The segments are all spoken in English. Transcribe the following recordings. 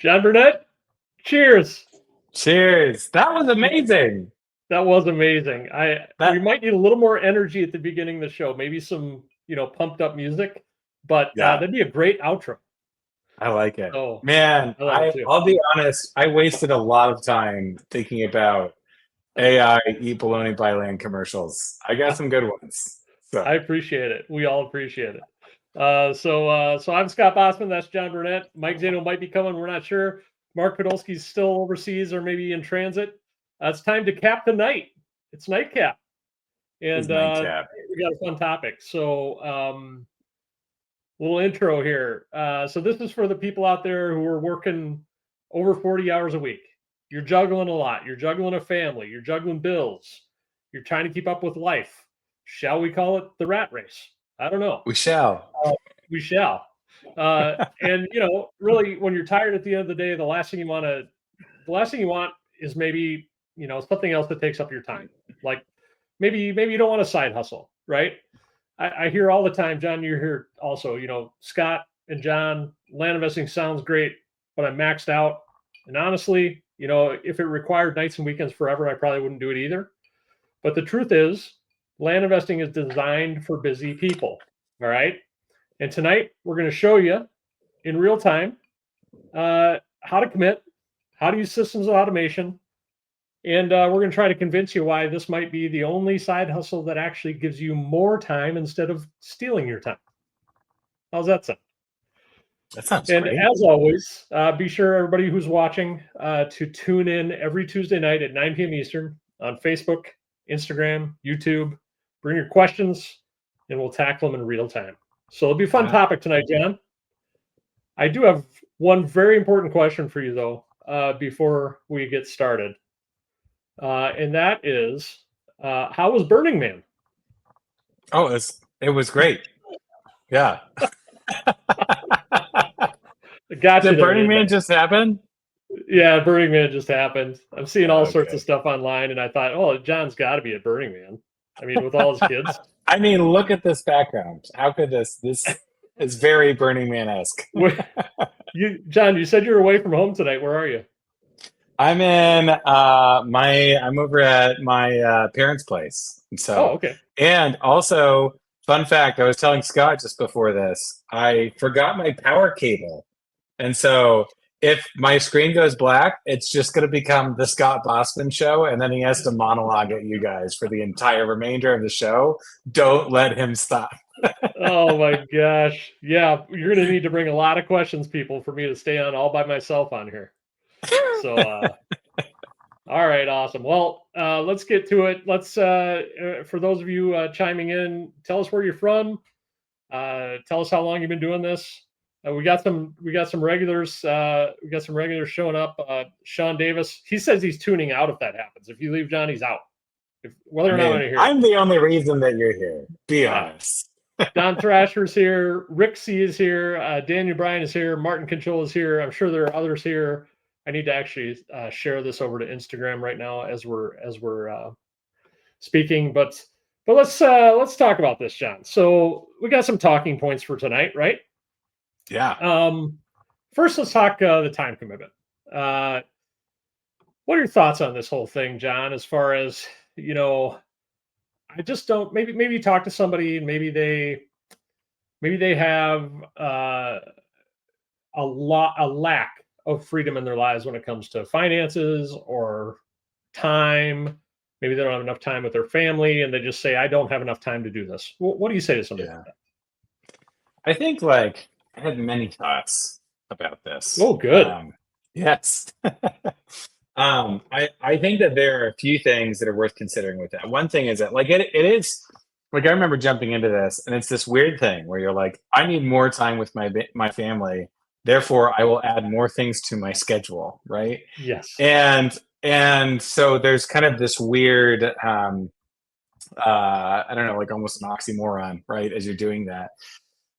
John Burnett, cheers. Cheers. That was amazing. That was amazing. We That might need a little more energy at the beginning of the show, maybe some, pumped up music, but yeah, that'd be a great outro. I like it. So Man, I like it too. I'll be honest, I wasted a lot of time thinking about AI eat bologna by land commercials. I got some good ones. I So appreciate it. We all appreciate it. So I'm Scott Bossman. That's John Burnett. Mike Zano might be coming. We're not sure. Mark Podolsky's still overseas or maybe in transit. It's time to cap the night. It's nightcap, it's and nightcap. we got a fun topic. So little intro here. So this is for the people out there who are working over 40 hours a week. You're juggling a lot. You're juggling a family. You're juggling bills. You're trying to keep up with life. Shall we call it the rat race? I don't know. We shall. We shall. And really, when you're tired at the end of the day, the last thing you want is maybe something else that takes up your time. Like maybe you don't want a side hustle, right? I hear all the time, John. You're here also. Scott and John, land investing sounds great, but I'm maxed out. And honestly, if it required nights and weekends forever, I probably wouldn't do it either. But the truth is, land investing is designed for busy people. All right. And tonight we're going to show you in real time how to commit, how to use systems of automation. And we're going to try to convince you why this might be the only side hustle that actually gives you more time instead of stealing your time. How's that sound? That sounds And great. as always, be sure everybody who's watching to tune in every Tuesday night at 9 p.m. Eastern on Facebook, Instagram, YouTube. Bring your questions, and we'll tackle them in real time. So it'll be a fun topic tonight, John. I do have one very important question for you, though, before we get started. And that is, how was Burning Man? Oh, it was great. Yeah. Gotcha. Did Burning Man just happen? Yeah, Burning Man just happened. I'm seeing all sorts Okay. of stuff online, and I thought, oh, John's got to be at Burning Man. I mean, with all his kids. I mean, look at this background. How could this is very Burning Man-esque. John, you said you were away from home tonight. Where are you? I'm in I'm over at my parents' place. And so okay. And also, fun fact, I was telling Scott just before this, I forgot my power cable. And so if my screen goes black, it's just going to become the Scott Bossman show, and then he has to monologue at you guys for the entire remainder of the show. Don't let him stop. Oh my gosh. Yeah, you're going to need to bring a lot of questions, people, for me to stay on all by myself on here. So, all right, awesome. Well, let's get to it. Let's, for those of you chiming in, tell us where you're from. Tell us how long you've been doing this. We got some regulars. We got some regulars showing up. Sean Davis. He says he's tuning out if that happens. If you leave John, he's out. Whether or not I'm here. I'm the only reason that you're here. Be honest. Don Thrasher's here. Rick C is here. Daniel Bryan is here. Martin Control is here. I'm sure there are others here. I need to actually share this over to Instagram right now as we're speaking. But let's talk about this, John. So we got some talking points for tonight, right? Yeah. First, let's talk the time commitment. What are your thoughts on this whole thing, John? As far as I just don't. Maybe you talk to somebody, and maybe they have a lack of freedom in their lives when it comes to finances or time. Maybe they don't have enough time with their family, and they just say, "I don't have enough time to do this." What do you say to somebody like that? I think I had many thoughts about this. Oh, good. Yes. I think that there are a few things that are worth considering with that. One thing is that it is I remember jumping into this, and it's this weird thing where you're like, I need more time with my family, therefore I will add more things to my schedule, right? Yes. And so there's kind of this weird I don't know, almost an oxymoron, right, as you're doing that.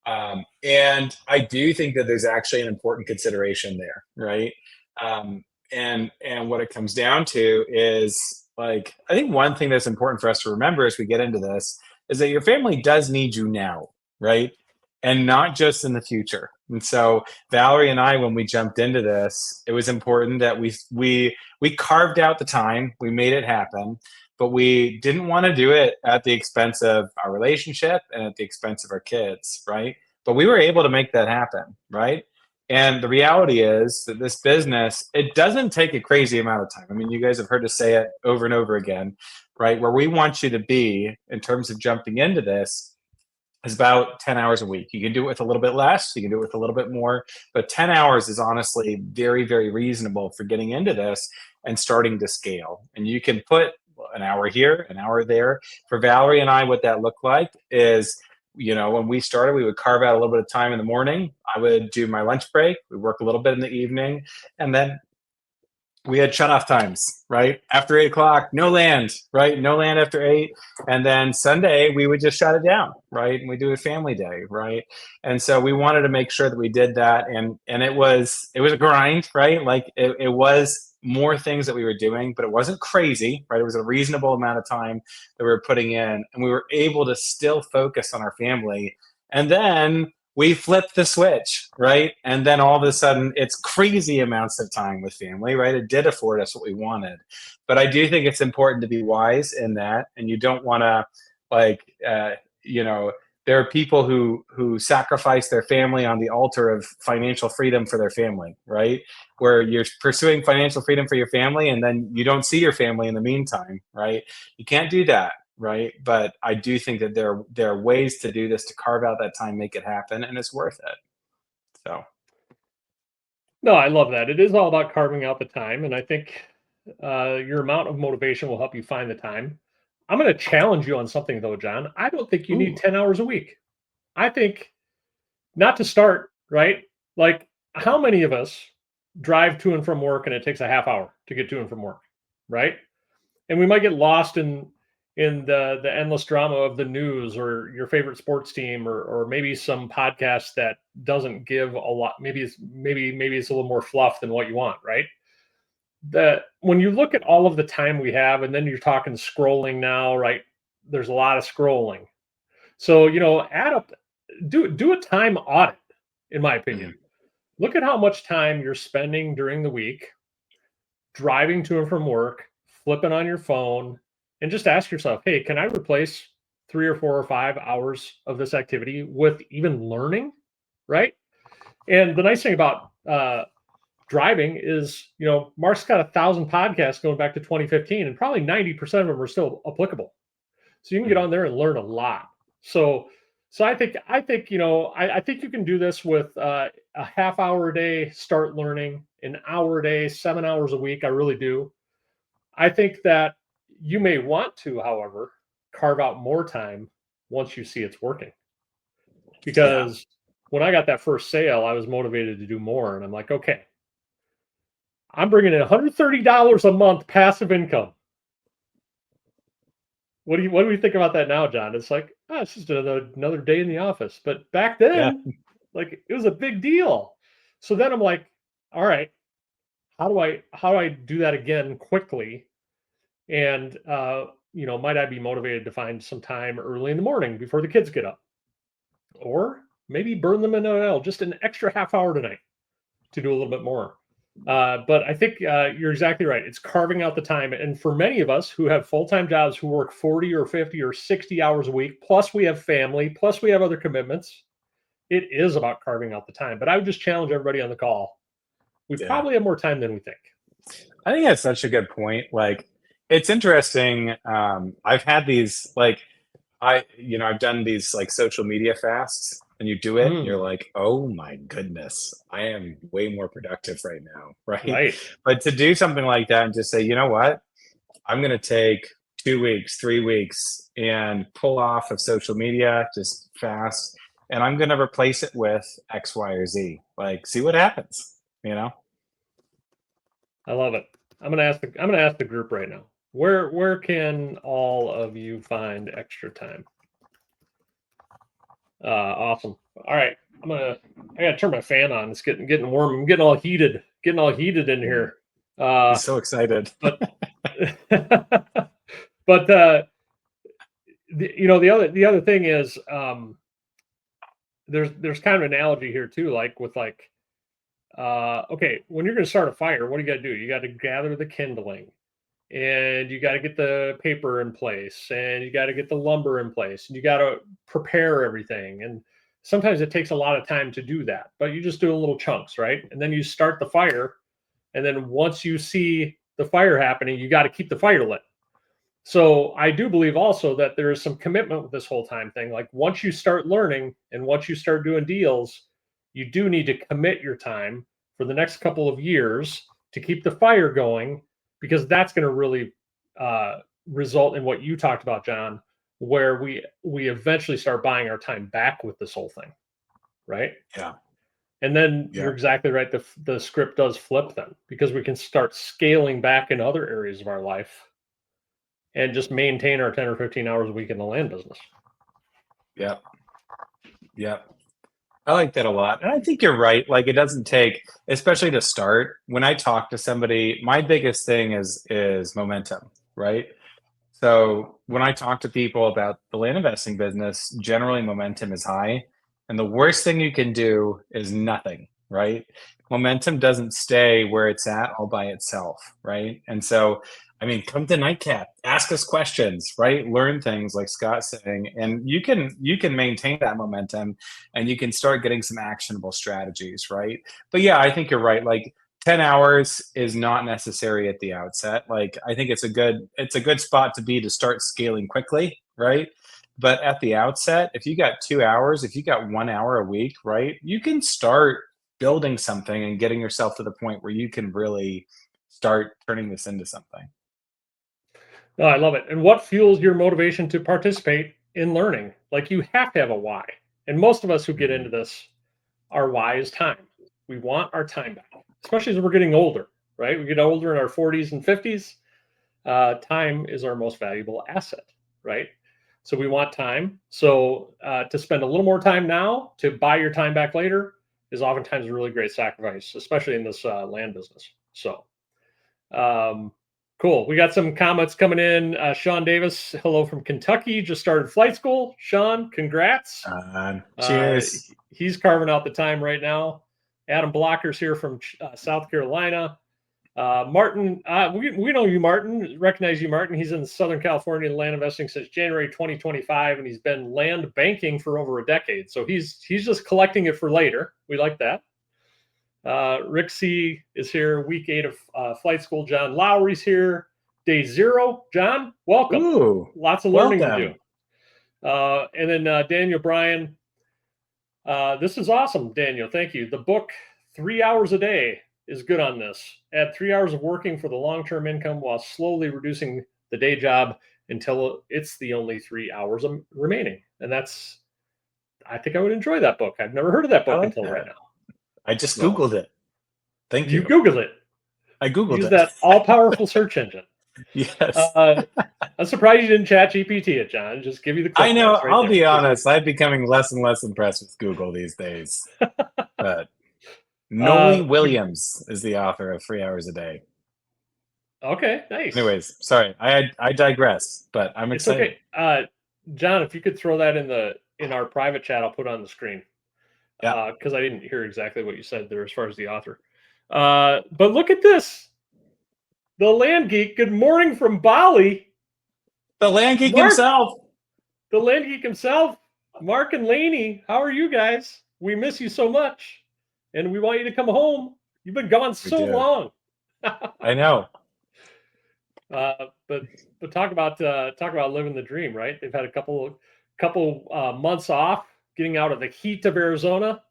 And I do think that there's actually an important consideration there, right? And what it comes down to is I think one thing that's important for us to remember as we get into this is that your family does need you now, right? And not just in the future. And so Valerie and I, when we jumped into this, it was important that we carved out the time, we made it happen, but we didn't want to do it at the expense of our relationship and at the expense of our kids, right? But we were able to make that happen, right? And the reality is that this business, it doesn't take a crazy amount of time. I mean, you guys have heard us say it over and over again, right? Where we want you to be in terms of jumping into this is about 10 hours a week. You can do it with a little bit less, you can do it with a little bit more, but 10 hours is honestly very, very reasonable for getting into this and starting to scale. And you can put an hour here, an hour there. For Valerie and I, what that looked like is, when we started, we would carve out a little bit of time in the morning. I would do my lunch break. We work a little bit in the evening, and then we had shut off times, right? After 8 o'clock, no land, right? No land after 8. And then Sunday, we would just shut it down, right? And we do a family day, right? And so we wanted to make sure that we did that. And it was a grind, right? Like it was more things that we were doing, but it wasn't crazy, right? It was a reasonable amount of time that we were putting in, and we were able to still focus on our family. And then we flipped the switch, right? And then all of a sudden it's crazy amounts of time with family, right? It did afford us what we wanted. But I do think it's important to be wise in that. And you don't want to there are people who sacrifice their family on the altar of financial freedom for their family, right? Where you're pursuing financial freedom for your family and then you don't see your family in the meantime, right? You can't do that, right? But I do think that there are ways to do this, to carve out that time, make it happen, and it's worth it. So No, I love that. It is all about carving out the time, and I think your amount of motivation will help you find the time. I'm going to challenge you on something though, John. I don't think you need ooh, 10 hours a week. I think not to start, right? Like, how many of us drive to and from work and it takes a half hour to get to and from work, right? And we might get lost in the endless drama of the news or your favorite sports team, or maybe some podcast that doesn't give a lot. Maybe it's a little more fluff than what you want, right? That when you look at all of the time we have, and then you're talking scrolling now, right? There's a lot of scrolling. So, add up, do a time audit, in my opinion. mhm, Look at how much time you're spending during the week driving to and from work, flipping on your phone, and just ask yourself, hey, can I replace 3 or 4 or 5 hours of this activity with even learning? Right. And the nice thing about driving is, Mark's got 1,000 podcasts going back to 2015, and probably 90% of them are still applicable. So you can get mhm. on there and learn a lot. So I think I think you can do this with a half hour a day. Start learning an hour a day, 7 hours a week. I really do. I think that you may want to, however, carve out more time once you see it's working. Yeah, Because when I got that first sale, I was motivated to do more, and I'm like, okay, I'm bringing in $130 a month passive income. What do we think about that now, John? It's like, it's just another day in the office. But back yeah, then, like, it was a big deal. So then I'm like, all right, how do I do that again quickly? And might I be motivated to find some time early in the morning before the kids get up, or maybe burn them in just an extra half hour tonight to do a little bit more. But I think you're exactly right. It's carving out the time. And for many of us who have full time jobs, who work 40 or 50 or 60 hours a week, plus we have family, plus we have other commitments, it is about carving out the time. But I would just challenge everybody on the call. We yeah. probably have more time than we think. I think that's such a good point. Like, it's interesting. I've had these I've done these like social media fasts, and you do it, and you're Mm, like, oh my goodness, I am way more productive right now, right? right. But to do something like that and just say, you know what, I'm going to take 2 weeks, 3 weeks, and pull off of social media, just fast, and I'm going to replace it with X, Y, or Z. Like, see what happens, you know? I love it. I'm gonna ask the group right now. Where can all of you find extra time? Awesome. All right. I gotta turn my fan on. It's getting warm. I'm getting all heated. Getting all heated in Mm, here. I'm Uh so excited. but but the other thing is, there's kind of an analogy here too, like with like okay, when you're going to start a fire, what do you got to do? You got to gather the kindling, and you got to get the paper in place, and you got to get the lumber in place, and you got to prepare everything. And sometimes it takes a lot of time to do that, but you just do in little chunks, right? And then you start the fire, and then once you see the fire happening, you got to keep the fire lit. So I do believe also that there is some commitment with this whole time thing. Like once you start learning and once you start doing deals, you do need to commit your time for the next couple of years to keep the fire going, because that's going to really result in what you talked about, John, where we eventually start buying our time back with this whole thing, right? Yeah. And then Yeah. you're exactly right. The script does flip then, because we can start scaling back in other areas of our life and just maintain our 10 or 15 hours a week in the land business. Yeah. Yeah. I like that a lot. And I think you're right. Like it doesn't take, especially to start. When I talk to somebody, my biggest thing is momentum, right? So when I talk to people about the land investing business, generally momentum is high. And the worst thing you can do is nothing, right? Momentum doesn't stay where it's at all by itself, right? And so, I mean, come to Nightcap, ask us questions, right? Learn things like Scott's saying, and you can maintain that momentum, and you can start getting some actionable strategies, right? But yeah, I think you're right. Like 10 hours is not necessary at the outset. Like I think it's a good spot to be to start scaling quickly, right? But at the outset, if you got 2 hours, if you got 1 hour a week, right, you can start building something and getting yourself to the point where you can really start turning this into something. No, I love it. And what fuels your motivation to participate in learning? Like you have to have a why. And most of us who get into Mhm. this, our why is time. We want our time back, especially as we're getting older, right? We get older in our 40s and 50s. Time is our most valuable asset, right? So we want time. So to spend a little more time now to buy your time back later is oftentimes a really great sacrifice, especially in this land business. So um, cool. We got some comments coming in. Sean Davis, hello from Kentucky, just started flight school. Sean, congrats. Cheers. He's carving out the time right now. Adam Blocker's here from South Carolina. Martin, we know you, Martin. Recognize you, Martin. He's in Southern California land investing since January 2025, and he's been land banking for over a decade. So he's just collecting it for later. We like that. Rick C is here, week 8 of flight school. John Lowry's here, day 0. John, welcome. Ooh, Lots of learning welcome. to do. And then Daniel Bryan. This is awesome, Daniel. Thank you. The book, 3 hours a day, is good on this. Add 3 hours of working for the long-term income while slowly reducing the day job until it's the only 3 hours remaining. And I think I would enjoy that book. I've never heard of that I book like until right that. now. I just So Googled it. Thank you you. Googled it. I Googled Use it. that all-powerful search engine. Yes. I'm surprised you didn't chat GPT it, John. Just give you the click I know. links right I'll there. be honest. I'm becoming less and less impressed with Google these days. But Noli Williams is the author of 3 hours a day. Okay, nice. Anyways, sorry. I digress, but I'm It's excited. okay. John, if you could throw that in our private chat, I'll put it on the screen. Yeah. Because I didn't hear exactly what you said there as far as the author. But look at this. The Land Geek. Good morning from Bali. The land geek Mark, himself. the Land Geek himself, Mark and Laney. How are you guys? We miss you so much, and we want you to come home. You've been gone so long. I know. But talk about living the dream, right? They've had a couple months off, getting out of the heat of Arizona,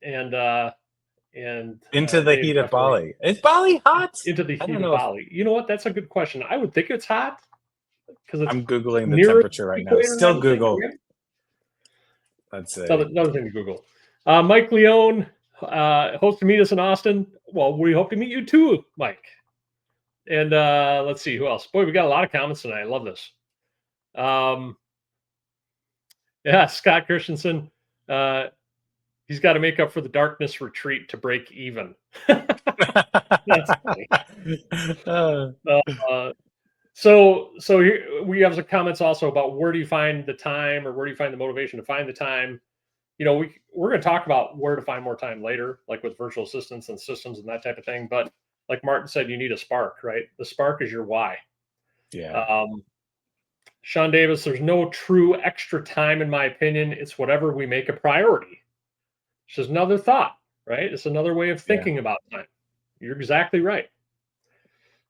and Into the they've heat of definitely Bali. Is Bali hot? into the I heat don't of know if Bali. You know what? That's a good question. I would think it's hot because it's I'm Googling the nearer temperature the right now. equator. I Still would think, Google. right? Let's see. Another thing to Google. Mike Leone, hopes to meet us in Austin. Well, we hope to meet you too, Mike. And let's see who else. Boy, we got a lot of comments tonight. I love this. Yeah, Scott Christensen. He's got to make up for the darkness retreat to break even. That's funny. So here we have some comments also about where do you find the time, or where do you find the motivation to find the time? we're going to talk about where to find more time later, like with virtual assistants and systems and that type of thing. But like Martin said, you need a spark, right? The spark is your why. Yeah. Um, Sean Davis, there's no true extra time, in my opinion. It's whatever we make a priority. It's just another thought, right? It's another way of Yeah. thinking about time. You're exactly right.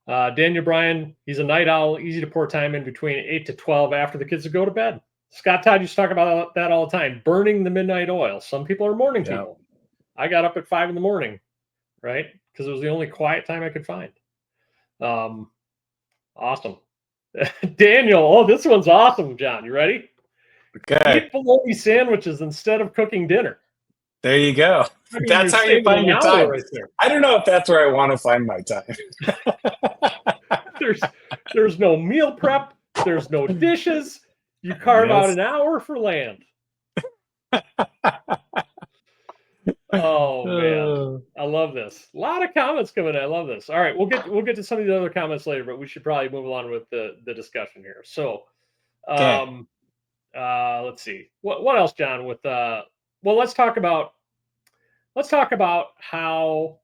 Daniel Bryan, he's a night owl, easy to pour time in between 8 to 12 after the kids go to bed. Scott Todd used to talk about that all the time, burning the midnight oil. Some people are morning Yeah. people. I got up at 5 in the morning, right? Because it was the only quiet time I could find. Awesome. Daniel, oh, this one's awesome, John. You ready? Okay. Eat bologna sandwiches instead of cooking dinner. There you go. I mean, That's you're how you saving find an your hour time. right there. I don't know if that's where I want to find my time. There's no meal prep. There's no dishes. You carve out Yes. an hour for land. Oh man, I love this. A lot of comments coming in. I love this. All right, we'll get to some of the other comments later, but we should probably move on with the discussion here. So, Okay. let's see. What else, John? With well, let's talk about how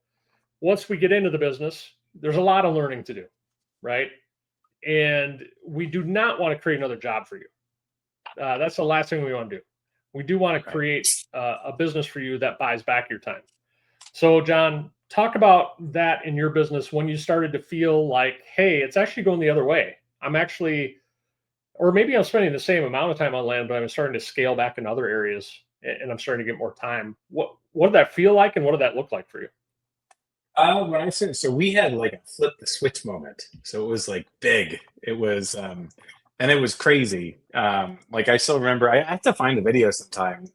once we get into the business, there's a lot of learning to do, right? And we do not want to create another job for you. That's the last thing we want to do. We do want to create a business for you that buys back your time. So, John, talk about that in your business when you started to feel like, hey, it's actually going the other way. I'm actually, or maybe I'm spending the same amount of time on land, but I'm starting to scale back in other areas and I'm starting to get more time. What did that feel like and what did that look like for you? When I said so, we had like a flip the switch moment. So it was like big. It was, and it was crazy. Like I still remember. I have to find the video sometime.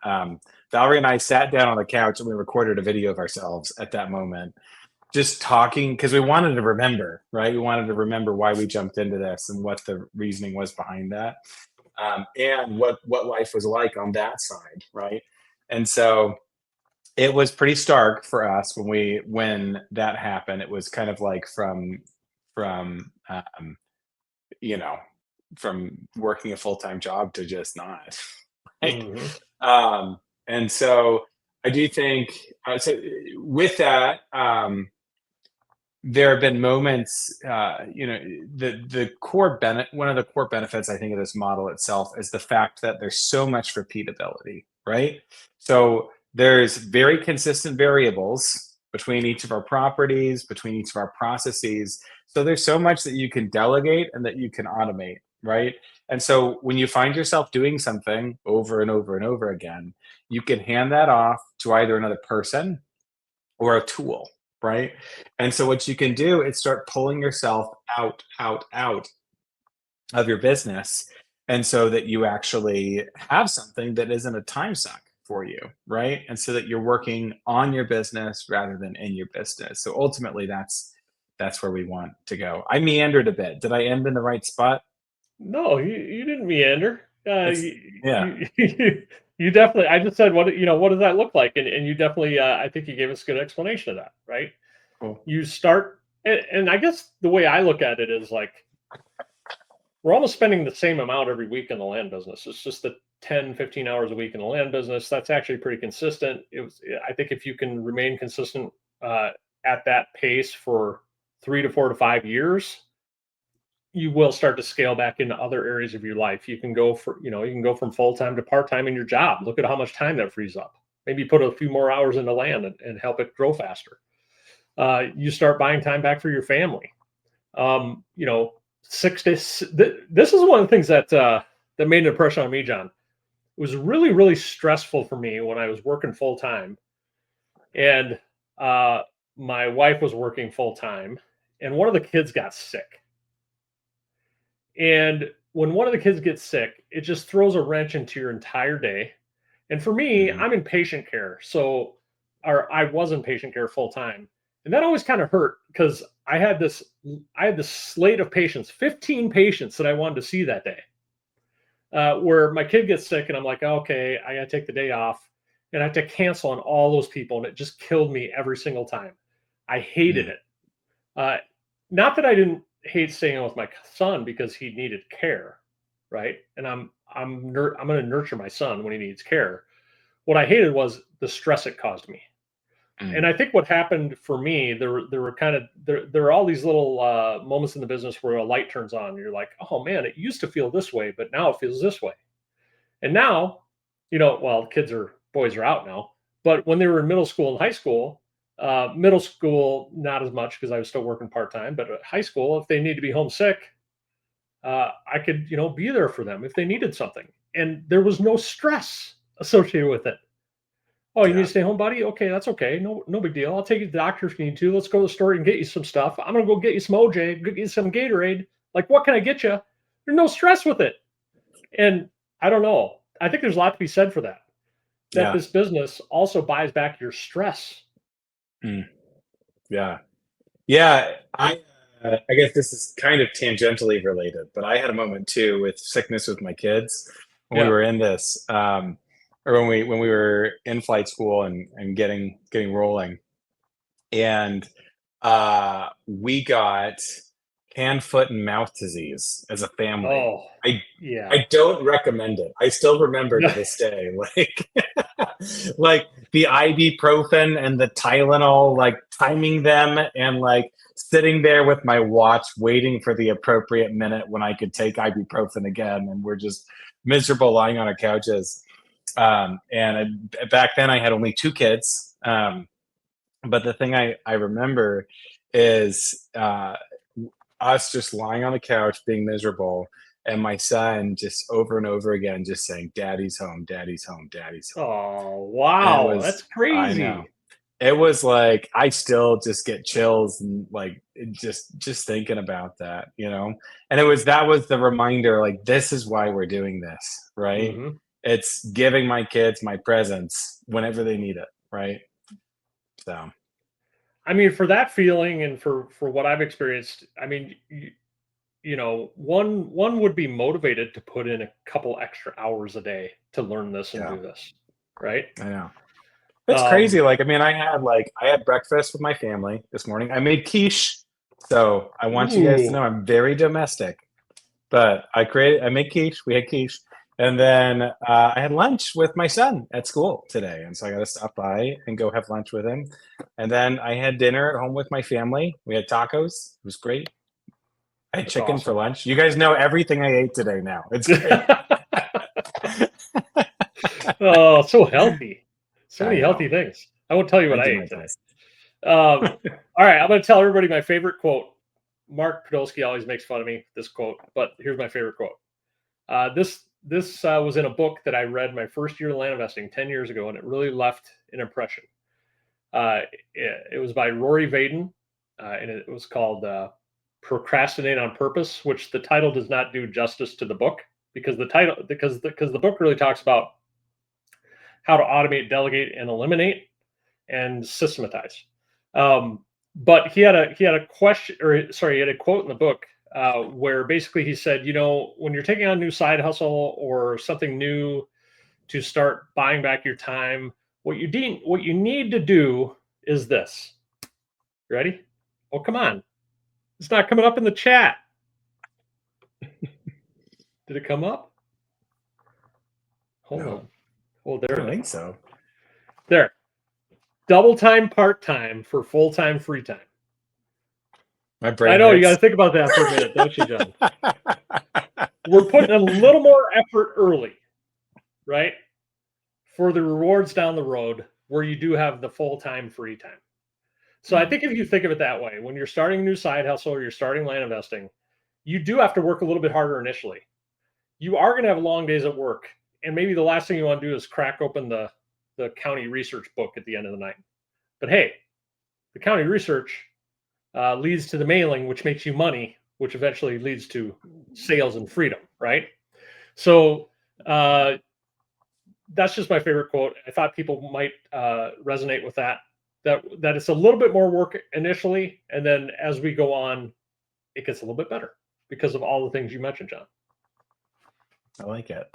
Valerie and I sat down on the couch and we recorded a video of ourselves at that moment, just talking because we wanted to remember, right? We wanted to remember why we jumped into this and what the reasoning was behind that, and what life was like on that side, right? And so it was pretty stark for us when that happened. It was kind of like from you know from working a full-time job to just not right. Mm-hmm. And so I do think so with that, there have been moments, the core benefit, one of the core benefits I think of this model itself is the fact that there's so much repeatability, right? So there's very consistent variables between each of our properties, between each of our processes. So there's so much that you can delegate and that you can automate, right? And so when you find yourself doing something over and over and over again, you can hand that off to either another person or a tool, right? And so what you can do is start pulling yourself out of your business. And so that you actually have something that isn't a time suck for you, right? And so that you're working on your business rather than in your business. So ultimately that's where we want to go. I meandered a bit. Did I end in the right spot? No, you didn't meander. That's yeah. You definitely. I just said what does that look like, and you definitely. I think you gave us a good explanation of that, right? Cool. You start, and I guess the way I look at it is like we're almost spending the same amount every week in the land business. It's just the 10, 15 hours a week in the land business. That's actually pretty consistent. I think if you can remain consistent at that pace for 3 to 4 to 5 years, you will start to scale back into other areas of your life. You can go from full time to part time in your job. Look at how much time that frees up. Maybe put a few more hours into land and help it grow faster. You start buying time back for your family. 6 days. This is one of the things that made an impression on me, John. It was really, really stressful for me when I was working full time, and my wife was working full time, and one of the kids got sick. And when one of the kids gets sick, it just throws a wrench into your entire day. And for me, Mhm. I'm in patient care. Or I was in patient care full time. And that always kind of hurt because I had this slate of patients, 15 patients that I wanted to see that day. Where my kid gets sick and I'm like, okay, I got to take the day off and I have to cancel on all those people. And it just killed me every single time. I hated Mm. it. Uh, Not that I didn't hate staying with my son because he needed care, right? And I'm going to nurture my son when he needs care. what I hated was the stress it caused me. And Mm. I think what happened for me, there were kind of there are all these little moments in the business where a light turns on. And you're like, oh man, it used to feel this way, but now it feels this way. And now, well, boys are out now, but when they were in middle school and high school, middle school not as much because I was still working part time, but at high school, if they need to be homesick, I could be there for them if they needed something, and there was no stress associated with it. Oh, you need Yeah. to stay home, buddy? Okay, that's okay. No big deal. I'll take you to the doctor if you need to. Let's go to the store and get you some stuff. I'm gonna go get you some OJ, get you some Gatorade. Like, what can I get you? There's no stress with it. And I don't know. I think there's a lot to be said for that. That Yeah. this business also buys back your stress. Mm. Yeah. Yeah. I guess this is kind of tangentially related, but I had a moment too with sickness with my kids when we Yeah. were in this, or when we were in flight school and getting rolling, and we got hand, foot, and mouth disease as a family. Oh, I yeah. I don't recommend it. I still remember to this day, like like the ibuprofen and the Tylenol, like timing them and like sitting there with my watch, waiting for the appropriate minute when I could take ibuprofen again, and we're just miserable lying on our couches. Back then, I had only two kids. But the thing I remember is us just lying on the couch being miserable, and my son just over and over again just saying, "Daddy's home, Daddy's home, Daddy's home." Oh, And it wow. That's was, I know, crazy. it was like I still just get chills and like just thinking about that, you know. And that was the reminder, like this is why we're doing this, right? Hmm. It's giving my kids my presence whenever they need it, right? So I mean, for that feeling and for what I've experienced, I mean, one would be motivated to put in a couple extra hours a day to learn this and yeah, do this, right? I know. It's Um, crazy. Like, I mean, I had breakfast with my family this morning. I made quiche. So I want you guys to know ooh, I'm very domestic. But I made quiche. We had quiche. And then I had lunch with my son at school today. And so I got to stop by and go have lunch with him. And then I had dinner at home with my family. We had tacos. It was great. I had that's chicken for awesome. lunch. You guys know everything I ate today now. It's great. Oh, so healthy. So many I healthy know. things. I won't tell you I what I do my ate today. best. All right, I'm going to tell everybody my favorite quote. Mark Podolsky always makes fun of me this quote, but here's my favorite quote. This was in a book that I read my first year of land investing 10 years ago, and it really left an impression. It was by Rory Vaden, and it was called "Procrastinate on Purpose," which the title does not do justice to the book because the book really talks about how to automate, delegate, and eliminate and systematize. But he had a question, or sorry, he had a quote in the book where basically he said, when you're taking on a new side hustle or something new to start buying back your time, what you need to do is this. Ready? Oh, come on. It's not coming up in the chat. Did it come up? Hold No, on. Oh, I there don't it is. think so. There. Double time, part time for full time, free time. My I brain know you got to hurts. think about that for a minute, don't you, John? We're putting a little more effort early, right? For the rewards down the road where you do have the full time, free time. So I Mm, think if you think of it that way, when you're starting a new side hustle or you're starting land investing, you do have to work a little bit harder initially. You are going to have long days at work, and maybe the last thing you want to do is crack open the county research book at the end of the night. But hey, the county research leads to the mailing, which makes you money, which eventually leads to sales and freedom, right? So uh, that's just my favorite quote. I thought people might resonate with that. That it's a little bit more work initially, and then as we go on, it gets a little bit better because of all the things you mentioned, John. I like it.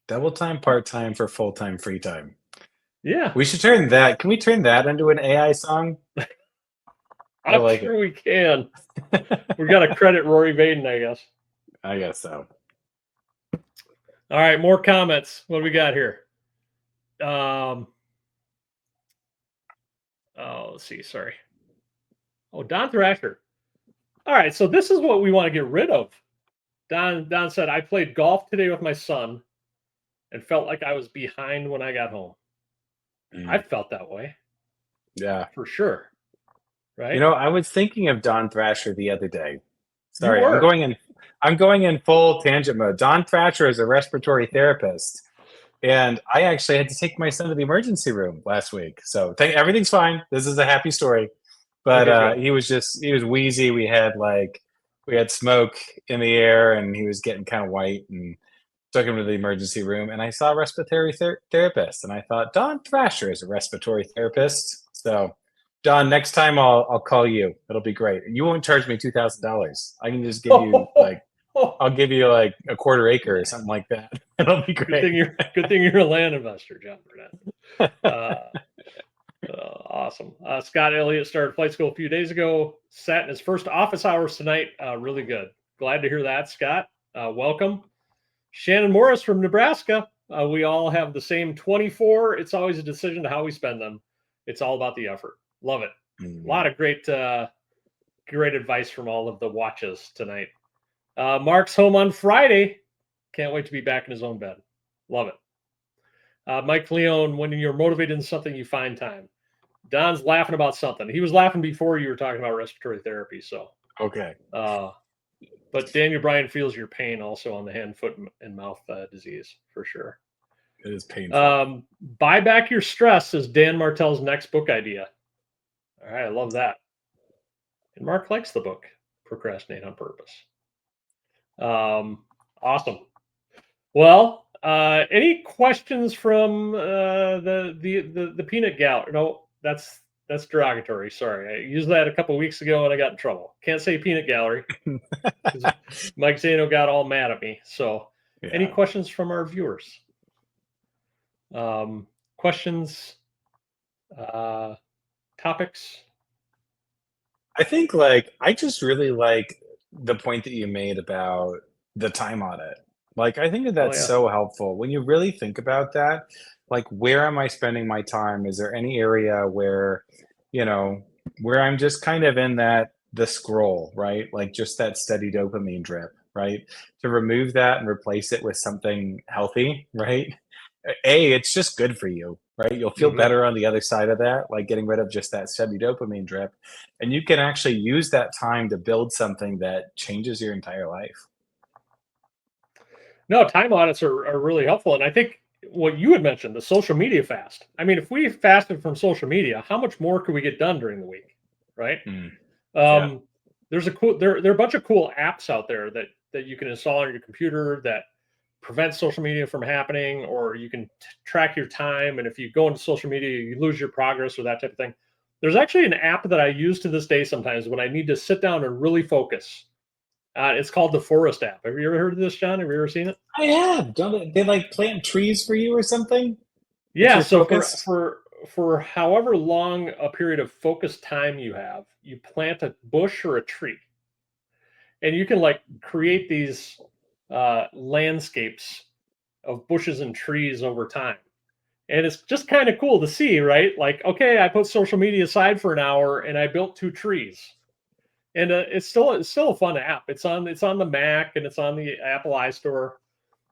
Double time, part time for full time, free time. Yeah, We should turn that. Can we turn that into an AI song? I I'm like sure we can. We got to credit Rory Vaden, I guess. I guess so. All right, more comments. What do we got here? Oh, let's see. Sorry. Oh, Don Thrasher. All right, so this is what we want to get rid of. Don said, I played golf today with my son and felt like I was behind when I got home. I felt that way. Yeah. For sure. You Right? know, I was thinking of Don Thrasher the other day. You Sorry, were. I'm going in full tangent mode. Don Thrasher is a respiratory therapist. And I actually had to take my son to the emergency room last week. So everything's fine. This is a happy story. But Okay, good. he was wheezy. We had smoke in the air and he was getting kind of white and took him to the emergency room. And I saw a respiratory therapist and I thought, Don Thrasher is a respiratory therapist. So Don, next time I'll call you. It'll be great. You won't charge me $2,000. I can just give you I'll give you like a quarter acre or something like that. It'll be great. Good thing you're a land investor, John Burnett. Awesome. Scott Elliott started flight school a few days ago. Sat in his first office hours tonight. Really good. Glad to hear that, Scott. Welcome. Shannon Morris from Nebraska. We all have the same 24. It's always a decision to how we spend them. It's all about the effort. Love it. A lot of great advice from all of the watches tonight. Mark's home on Friday. Can't wait to be back in his own bed. Love it. Mike Leone, when you're motivated in something, you find time. Don's laughing about something. He was laughing before you were talking about respiratory therapy. So okay. But Daniel Bryan feels your pain also on the hand, foot, and mouth disease for sure. It is painful. Buy back your stress is Dan Martell's next book idea. All right, I love that. And Mark likes the book, Procrastinate on Purpose. Awesome. Well, any questions from the peanut gal? No, that's derogatory. Sorry, I used that a couple of weeks ago and I got in trouble. Can't say peanut gallery. Mike Zano got all mad at me. So, any questions from our viewers? Questions, topics? I think I just really like the point that you made about the time audit. I think that that's so helpful when you really think about that. Where am I spending my time? Is there any area where, where I'm just kind of in the scroll, right? Just that steady dopamine drip, right? To remove that and replace it with something healthy, right? It's just good for you, right? You'll feel better on the other side of that, getting rid of just that steady dopamine drip. And you can actually use that time to build something that changes your entire life. No, time audits are really helpful. And I think what you had mentioned, the social media fast. I mean, if we fasted from social media, how much more could we get done during the week? Right? Yeah. There's there are a bunch of cool apps out there that you can install on your computer that prevent social media from happening, or you can track your time. And if you go into social media, you lose your progress or that type of thing. There's actually an app that I use to this day sometimes when I need to sit down and really focus. It's called the Forest app. Have you ever heard of this, John? Have you ever seen it? I have. Don't they plant trees for you or something? Yeah. So for however long a period of focused time you have, you plant a bush or a tree, and you can create these landscapes of bushes and trees over time. And it's just kind of cool to see, right? Okay, I put social media aside for an hour and I built 2 trees. And it's still a fun app. It's on the Mac and it's on the Apple iStore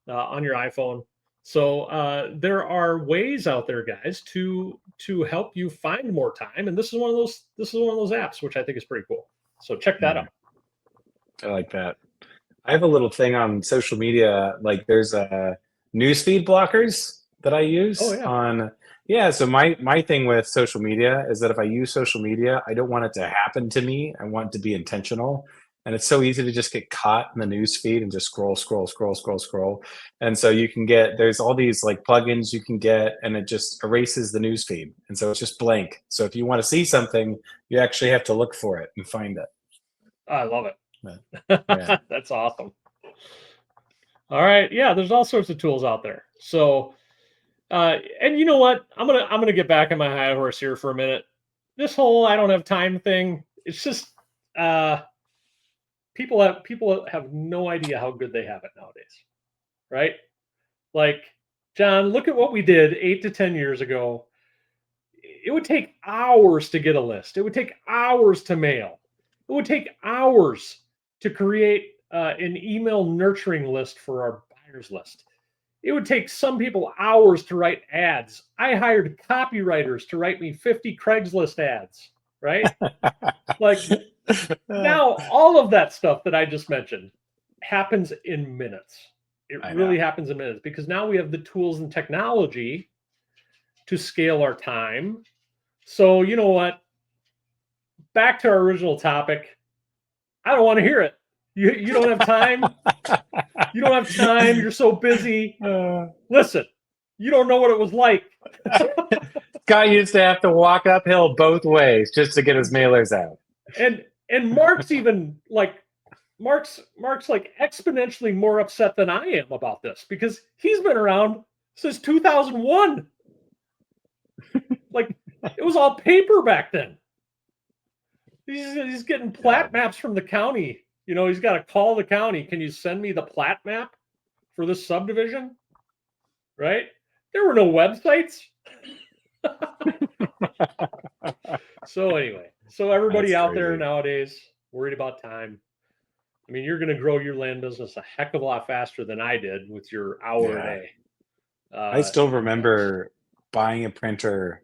on your iPhone. So there are ways out there, guys, to help you find more time. And this is one of those apps, which I think is pretty cool. So check that out. I like that. I have a little thing on social media. There's newsfeed blockers that I use on. Yeah. So my thing with social media is that if I use social media, I don't want it to happen to me. I want it to be intentional. And it's so easy to just get caught in the news feed and just scroll. And so there's all these plugins you can get, and it just erases the news feed. And so it's just blank. So if you want to see something, you actually have to look for it and find it. I love it. Yeah. That's awesome. All right. Yeah, there's all sorts of tools out there. So, and you know what? I'm gonna get back on my high horse here for a minute. This whole I don't have time thing. It's just people have no idea how good they have it nowadays, right? John, look at what we did 8 to 10 years ago. It would take hours to get a list. It would take hours to mail. It would take hours to create an email nurturing list for our buyers list. It would take some people hours to write ads. I hired copywriters to write me 50 Craigslist ads, right? Like now, all of that stuff that I just mentioned happens in minutes. It really happens in minutes because now we have the tools and technology to scale our time. So, you know what? Back to our original topic. I don't want to hear it. You don't have time. You don't have time. You're so busy. Listen, you don't know what it was like. Guy used to have to walk uphill both ways just to get his mailers out. And Mark's even like Mark's like exponentially more upset than I am about this because he's been around since 2001. Like it was all paper back then. He's getting plat maps from the county. You know, he's got to call the county. Can you send me the plat map for this subdivision? Right? There were no websites. So anyway, so everybody out there nowadays worried about time. I mean, you're going to grow your land business a heck of a lot faster than I did with your hour a day. I still remember buying a printer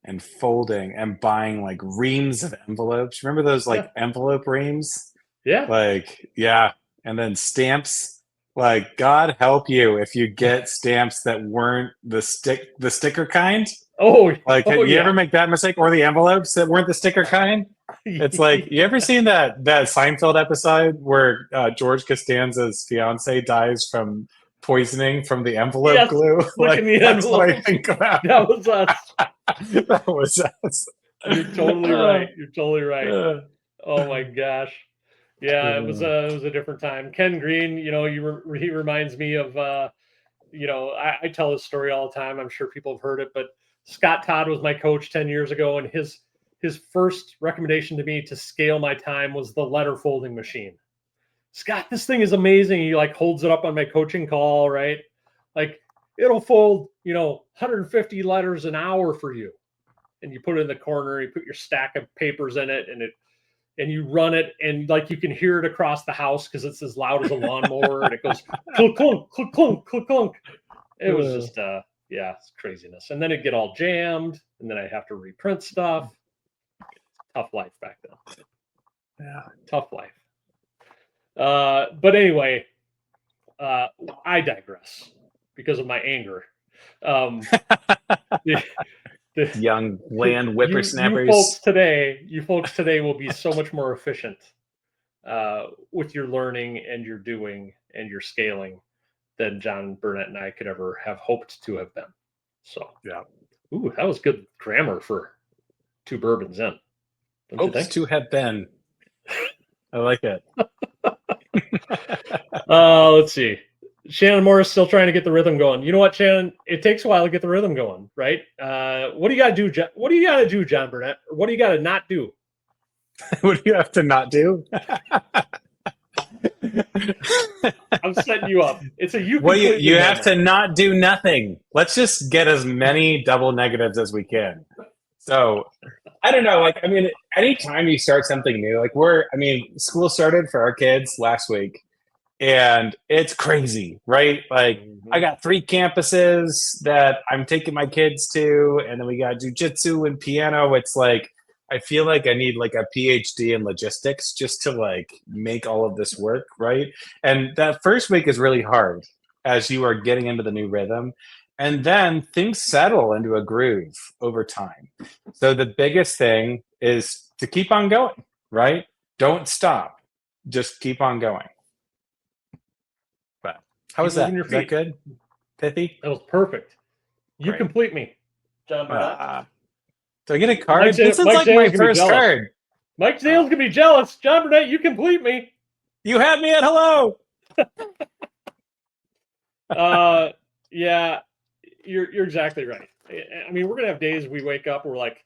and folding and buying like reams of envelopes. Remember those like envelope reams? Yeah. Like, yeah. And then stamps. Like, God help you if you get stamps that weren't the sticker kind. Oh, like, you ever make that mistake? Or the envelopes that weren't the sticker kind? It's like, you ever seen that Seinfeld episode where George Costanza's fiance dies from poisoning from the envelope glue? Like, the that's envelope. what I think about. That was us. That was us. You're totally right. You're totally right. Oh my gosh. Yeah, it was a different time. Ken Green, you know, he reminds me of you know, I tell his story all the time. I'm sure people have heard it, but Scott Todd was my coach 10 years ago, and his first recommendation to me to scale my time was the letter folding machine. Scott, this thing is amazing. He like holds it up on my coaching call, right? Like it'll fold, you know, 150 letters an hour for you. And you put it in the corner, you put your stack of papers in it, and you run it, and like you can hear it across the house because it's as loud as a lawnmower, and it goes clunk, clunk, clunk, clunk, clunk, clunk. It was just it's craziness. And then it'd get all jammed, and then I'd have to reprint stuff. Tough life back then. Yeah. Tough life. But anyway, I digress because of my anger. The young land whippersnappers. You folks today will be so much more efficient with your learning and your doing and your scaling than John Burnett and I could ever have hoped to have been. So yeah. Ooh, that was good grammar for 2 bourbons in. Hopes to have been. I like it. Let's see. Shannon Morris still trying to get the rhythm going. You know what, Shannon? It takes a while to get the rhythm going, right? What do you got to do? What do you got to do, John Burnett? What do you got to not do? What do you have to not do? I'm setting you up. It's a you. Well, you have to not do nothing. Let's just get as many double negatives as we can. So I don't know. Like, I mean, anytime you start something new, like school started for our kids last week. And it's crazy, right? Like I got 3 campuses that I'm taking my kids to, and then we got jujitsu and piano. It's like, I feel like I need like a PhD in logistics just to like make all of this work, right? And that first week is really hard as you are getting into the new rhythm. And then things settle into a groove over time. So the biggest thing is to keep on going, right? Don't stop. Just keep on going. How was that? Is that good? Pithy? That was perfect. You complete me, John Burnett. Do I get a card? This is like my first card. Mike Zale's going to be jealous. John Burnett, you complete me. You had me at hello. Yeah, you're exactly right. I mean, we're going to have days we wake up and we're like,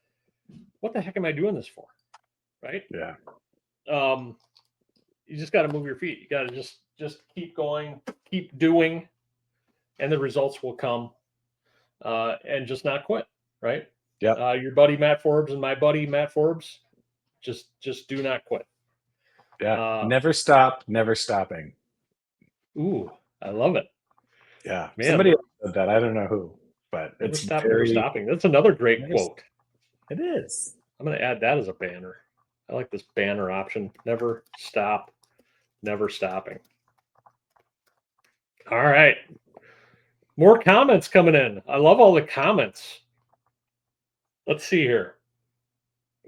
what the heck am I doing this for? Right? Yeah. You just got to move your feet. You got to just keep going, keep doing, and the results will come. and just not quit, right? Yep. Your buddy Matt Forbes and my buddy Matt Forbes, just do not quit. Yeah. Uh, Never stop, never stopping. ooh, I love it. Yeah. Man, Somebody else said that. I don't know who, but never it's stop, never very, stopping. That's another great never, quote. it is. I'm going to add that as a banner. I like this banner option. Never stop, never stopping. All right. More comments coming in. I love all the comments. Let's see here.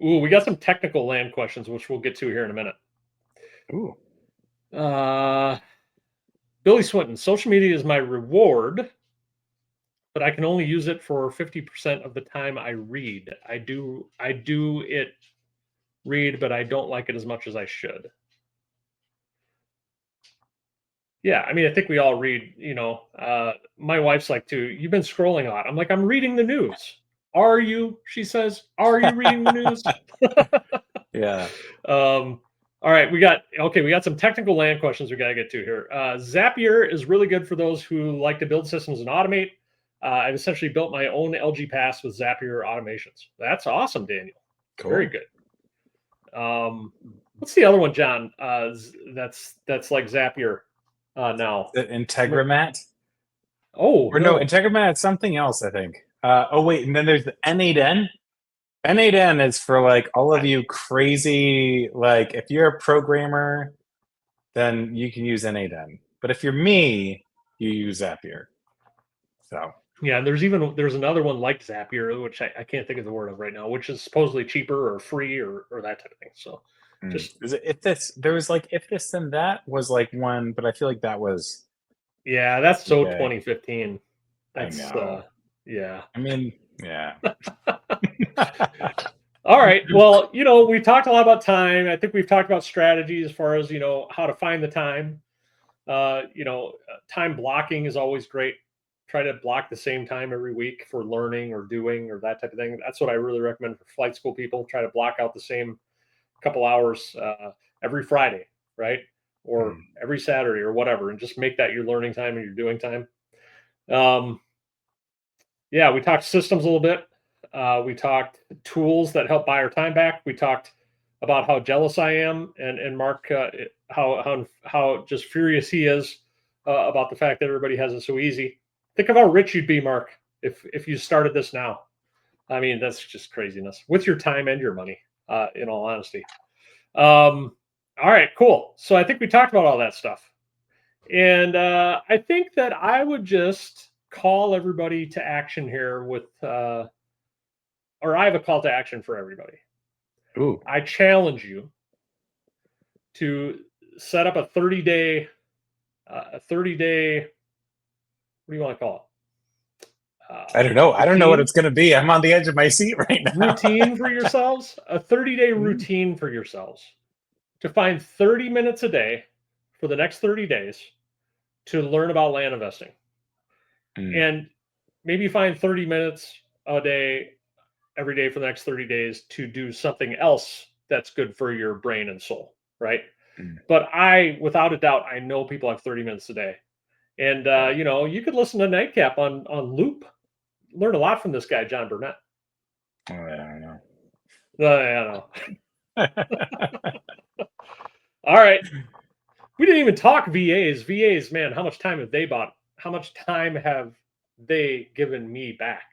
Ooh, we got some technical land questions, which we'll get to here in a minute. Ooh. Billy Swinton, social media is my reward, but I can only use it for 50% of the time I read. I do it read, but I don't like it as much as I should. Yeah, I mean, I think we all read, my wife's like, too, you've been scrolling a lot. I'm like, I'm reading the news. Are you? She says, are you reading the news? Yeah. All right, we got some technical land questions we got to get to here. Zapier is really good for those who like to build systems and automate. I've essentially built my own LG Pass with Zapier automations. That's awesome, Daniel. Cool. Very good. What's the other one, John? That's like Zapier now. The Integramat? Oh, or no, Integramat, something else, I think. Oh, wait, and then there's the N8N. N8N is for like all of you crazy, like if you're a programmer, then you can use N8N. But if you're me, you use Zapier. So yeah, there's another one like Zapier, which I can't think of the word of right now, which is supposedly cheaper or free or that type of thing. So just is it if this there was like if this then that was like one, but I feel like that was that's so 2015. That's I know. yeah. I mean, yeah. All right. Well, we talked a lot about time. I think we've talked about strategy as far as, how to find the time. Time blocking is always great. Try to block the same time every week for learning or doing or that type of thing. That's what I really recommend for flight school people. Try to block out the same couple hours every Friday, right? Or every Saturday or whatever, and just make that your learning time and your doing time. Yeah, we talked systems a little bit. We talked tools that help buy our time back. We talked about how jealous I am, and Mark, how just furious he is about the fact that everybody has it so easy. Think of how rich you'd be, Mark, if you started this now. I mean, that's just craziness with your time and your money. In all honesty. All right, cool. So I think we talked about all that stuff, and I think that I would just call everybody to action here with, or I have a call to action for everybody. Ooh. I challenge you to set up a 30-day, what do you want to call it? I don't know. I don't know what it's going to be. I'm on the edge of my seat right now. Routine for yourselves, a 30-day routine for yourselves to find 30 minutes a day for the next 30 days to learn about land investing. And maybe find 30 minutes a day every day for the next 30 days to do something else that's good for your brain and soul, right? But without a doubt, I know people have 30 minutes a day. And, you could listen to Nightcap on loop. Learn a lot from this guy, John Burnett. Oh, I don't know. No, I know. All right. We didn't even talk VAs. VAs, man, how much time have they bought? How much time have they given me back?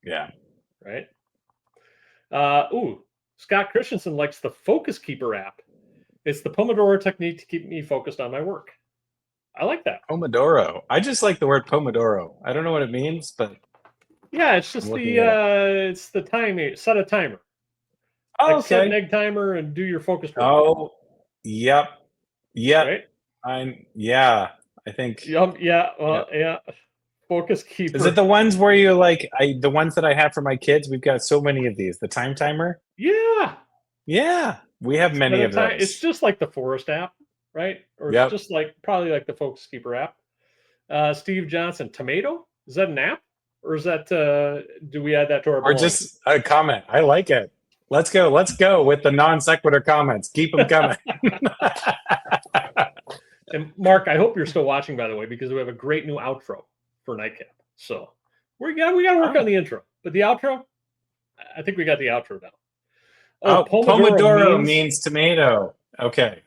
Yeah. Right. Scott Christensen likes the Focus Keeper app. It's the Pomodoro technique to keep me focused on my work. I like that. Pomodoro. I just like the word Pomodoro. I don't know what it means, but yeah, it's just it's the timing. Set a timer. Oh, like set an egg timer and do your focus work. Oh, yep. Right. I think. Yep. Yeah. Yeah. Focus Keeper. Is it the ones where you like the ones that I have for my kids? We've got so many of these. The time timer. Yeah. Yeah, we have many of those. It's just like the Forest app, right? Or it's just probably like the Focus Keeper app. Steve Johnson, tomato? Is that an app, or is that? Do we add that to our? Or just a comment? I like it. Let's go with the non sequitur comments. Keep them coming. And Mark, I hope you're still watching, by the way, because we have a great new outro for Nightcap. So We got to work on the intro, but the outro, I think we got the outro down. Oh, Pomodoro means tomato. Okay.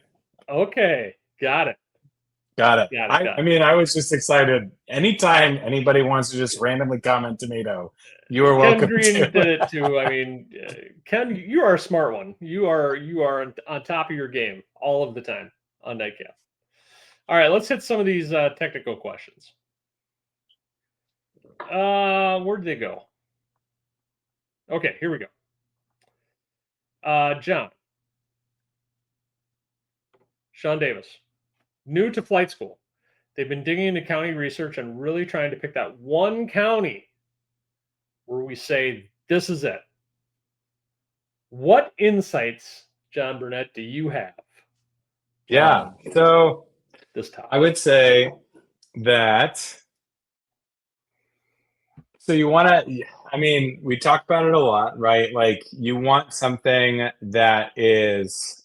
Okay, got it. Got it. I mean, I was just excited. Anytime anybody wants to just randomly comment tomato, you are welcome. Ken Green did it too. I mean, Ken, you are a smart one. You are on top of your game all of the time on Nightcap. All right, let's hit some of these technical questions. Where did they go? Okay, here we go. John. Sean Davis. New to flight school. They've been digging into county research and really trying to pick that one county where we say, this is it. What insights, John Burnett, do you have? Yeah. So this topic? I would say that, so you want to, I mean, we talk about it a lot, right? Like you want something that is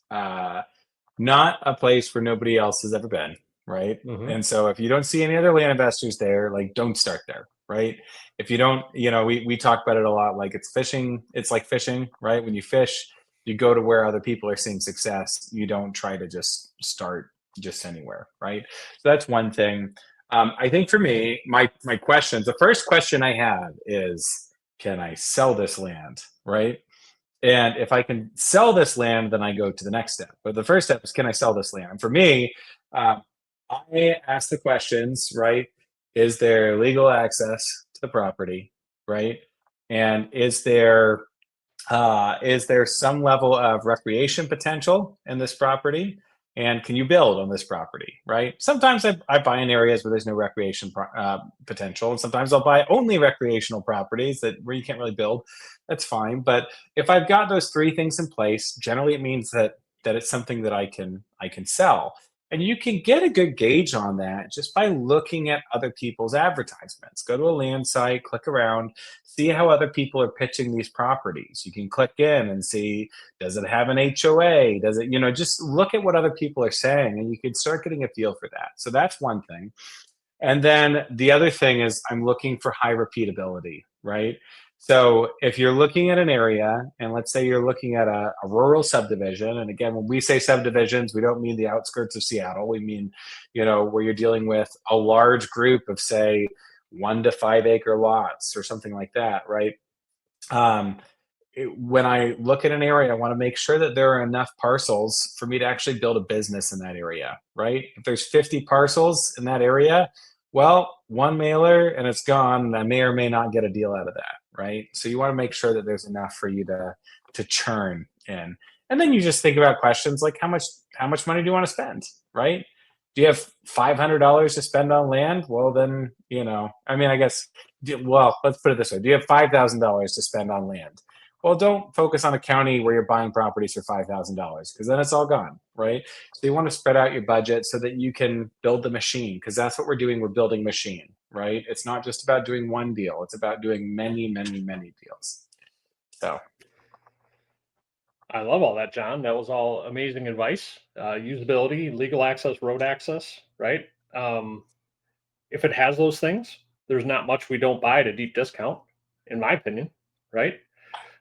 not a place where nobody else has ever been, right? And so if you don't see any other land investors there, like don't start there, right? If you don't, you know, we talk about it a lot, like it's fishing, it's like fishing, right? When you fish, you go to where other people are seeing success. You don't try to just start just anywhere, right? So that's one thing. I think for me, my questions, the first question I have is, can I sell this land, right? And if I can sell this land, then I go to the next step. But the first step is, can I sell this land? And for me, I ask the questions, right? Is there legal access to the property, right? And is there some level of recreation potential in this property? And can you build on this property, right? Sometimes I buy in areas where there's no recreation potential, and sometimes I'll buy only recreational properties where you can't really build. That's fine. But if I've got those three things in place, generally it means that it's something that I can sell. And you can get a good gauge on that just by looking at other people's advertisements. Go to a land site, click around, see how other people are pitching these properties. You can click in and see, does it have an HOA? Does it, just look at what other people are saying, and you can start getting a feel for that. So that's one thing. And then the other thing is I'm looking for high repeatability, right? So if you're looking at an area, and let's say you're looking at a rural subdivision, and again, when we say subdivisions, we don't mean the outskirts of Seattle. We mean, where you're dealing with a large group of, say, 1 to 5 acre lots or something like that, right? When I look at an area, I want to make sure that there are enough parcels for me to actually build a business in that area, right? If there's 50 parcels in that area, well, one mailer and it's gone, and I may or may not get a deal out of that, right? So you want to make sure that there's enough for you to churn in. And then you just think about questions like, how much money do you want to spend, right? Do you have $500 to spend on land? Well, then, I guess, well, let's put it this way. Do you have $5,000 to spend on land? Well, don't focus on a county where you're buying properties for $5,000, because then it's all gone, right? So you want to spread out your budget so that you can build the machine, because that's what we're doing. We're building machine, right? It's not just about doing one deal. It's about doing many, many, many deals. So I love all that, John. That was all amazing advice. Usability, legal access, road access, right? If it has those things, there's not much we don't buy at a deep discount, in my opinion, right?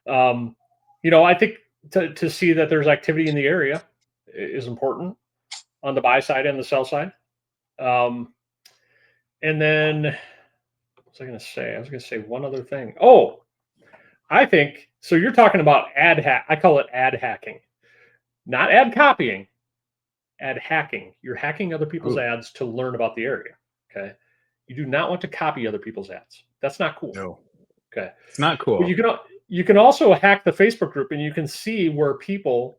I think to see that there's activity in the area is important on the buy side and the sell side. And then, what was I going to say? I was going to say one other thing. Oh, I think so. You're talking about ad hack. I call it ad hacking, not ad copying, ad hacking. You're hacking other people's ads to learn about the area. Okay. You do not want to copy other people's ads. That's not cool. No. Okay. It's not cool. But you can also hack the Facebook group, and you can see where people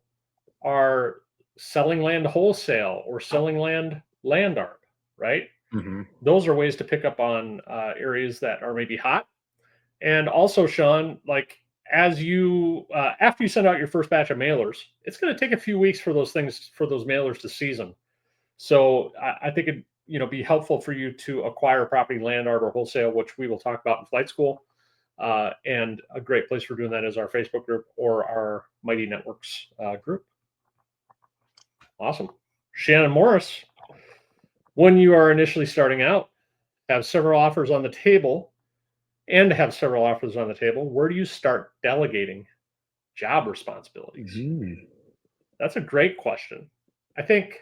are selling land wholesale or selling land arb, right? Mm-hmm. Those are ways to pick up on areas that are maybe hot. And also, Sean, like as you after you send out your first batch of mailers, it's going to take a few weeks for those mailers to season. So I think it'd be helpful for you to acquire property, land arb, or wholesale, which we will talk about in flight school. And a great place for doing that is our Facebook group or our Mighty Networks group. Awesome. Shannon Morris, when you are initially starting out, have several offers on the table, and have several offers on the table, where do you start delegating job responsibilities? Mhm. That's a great question. I think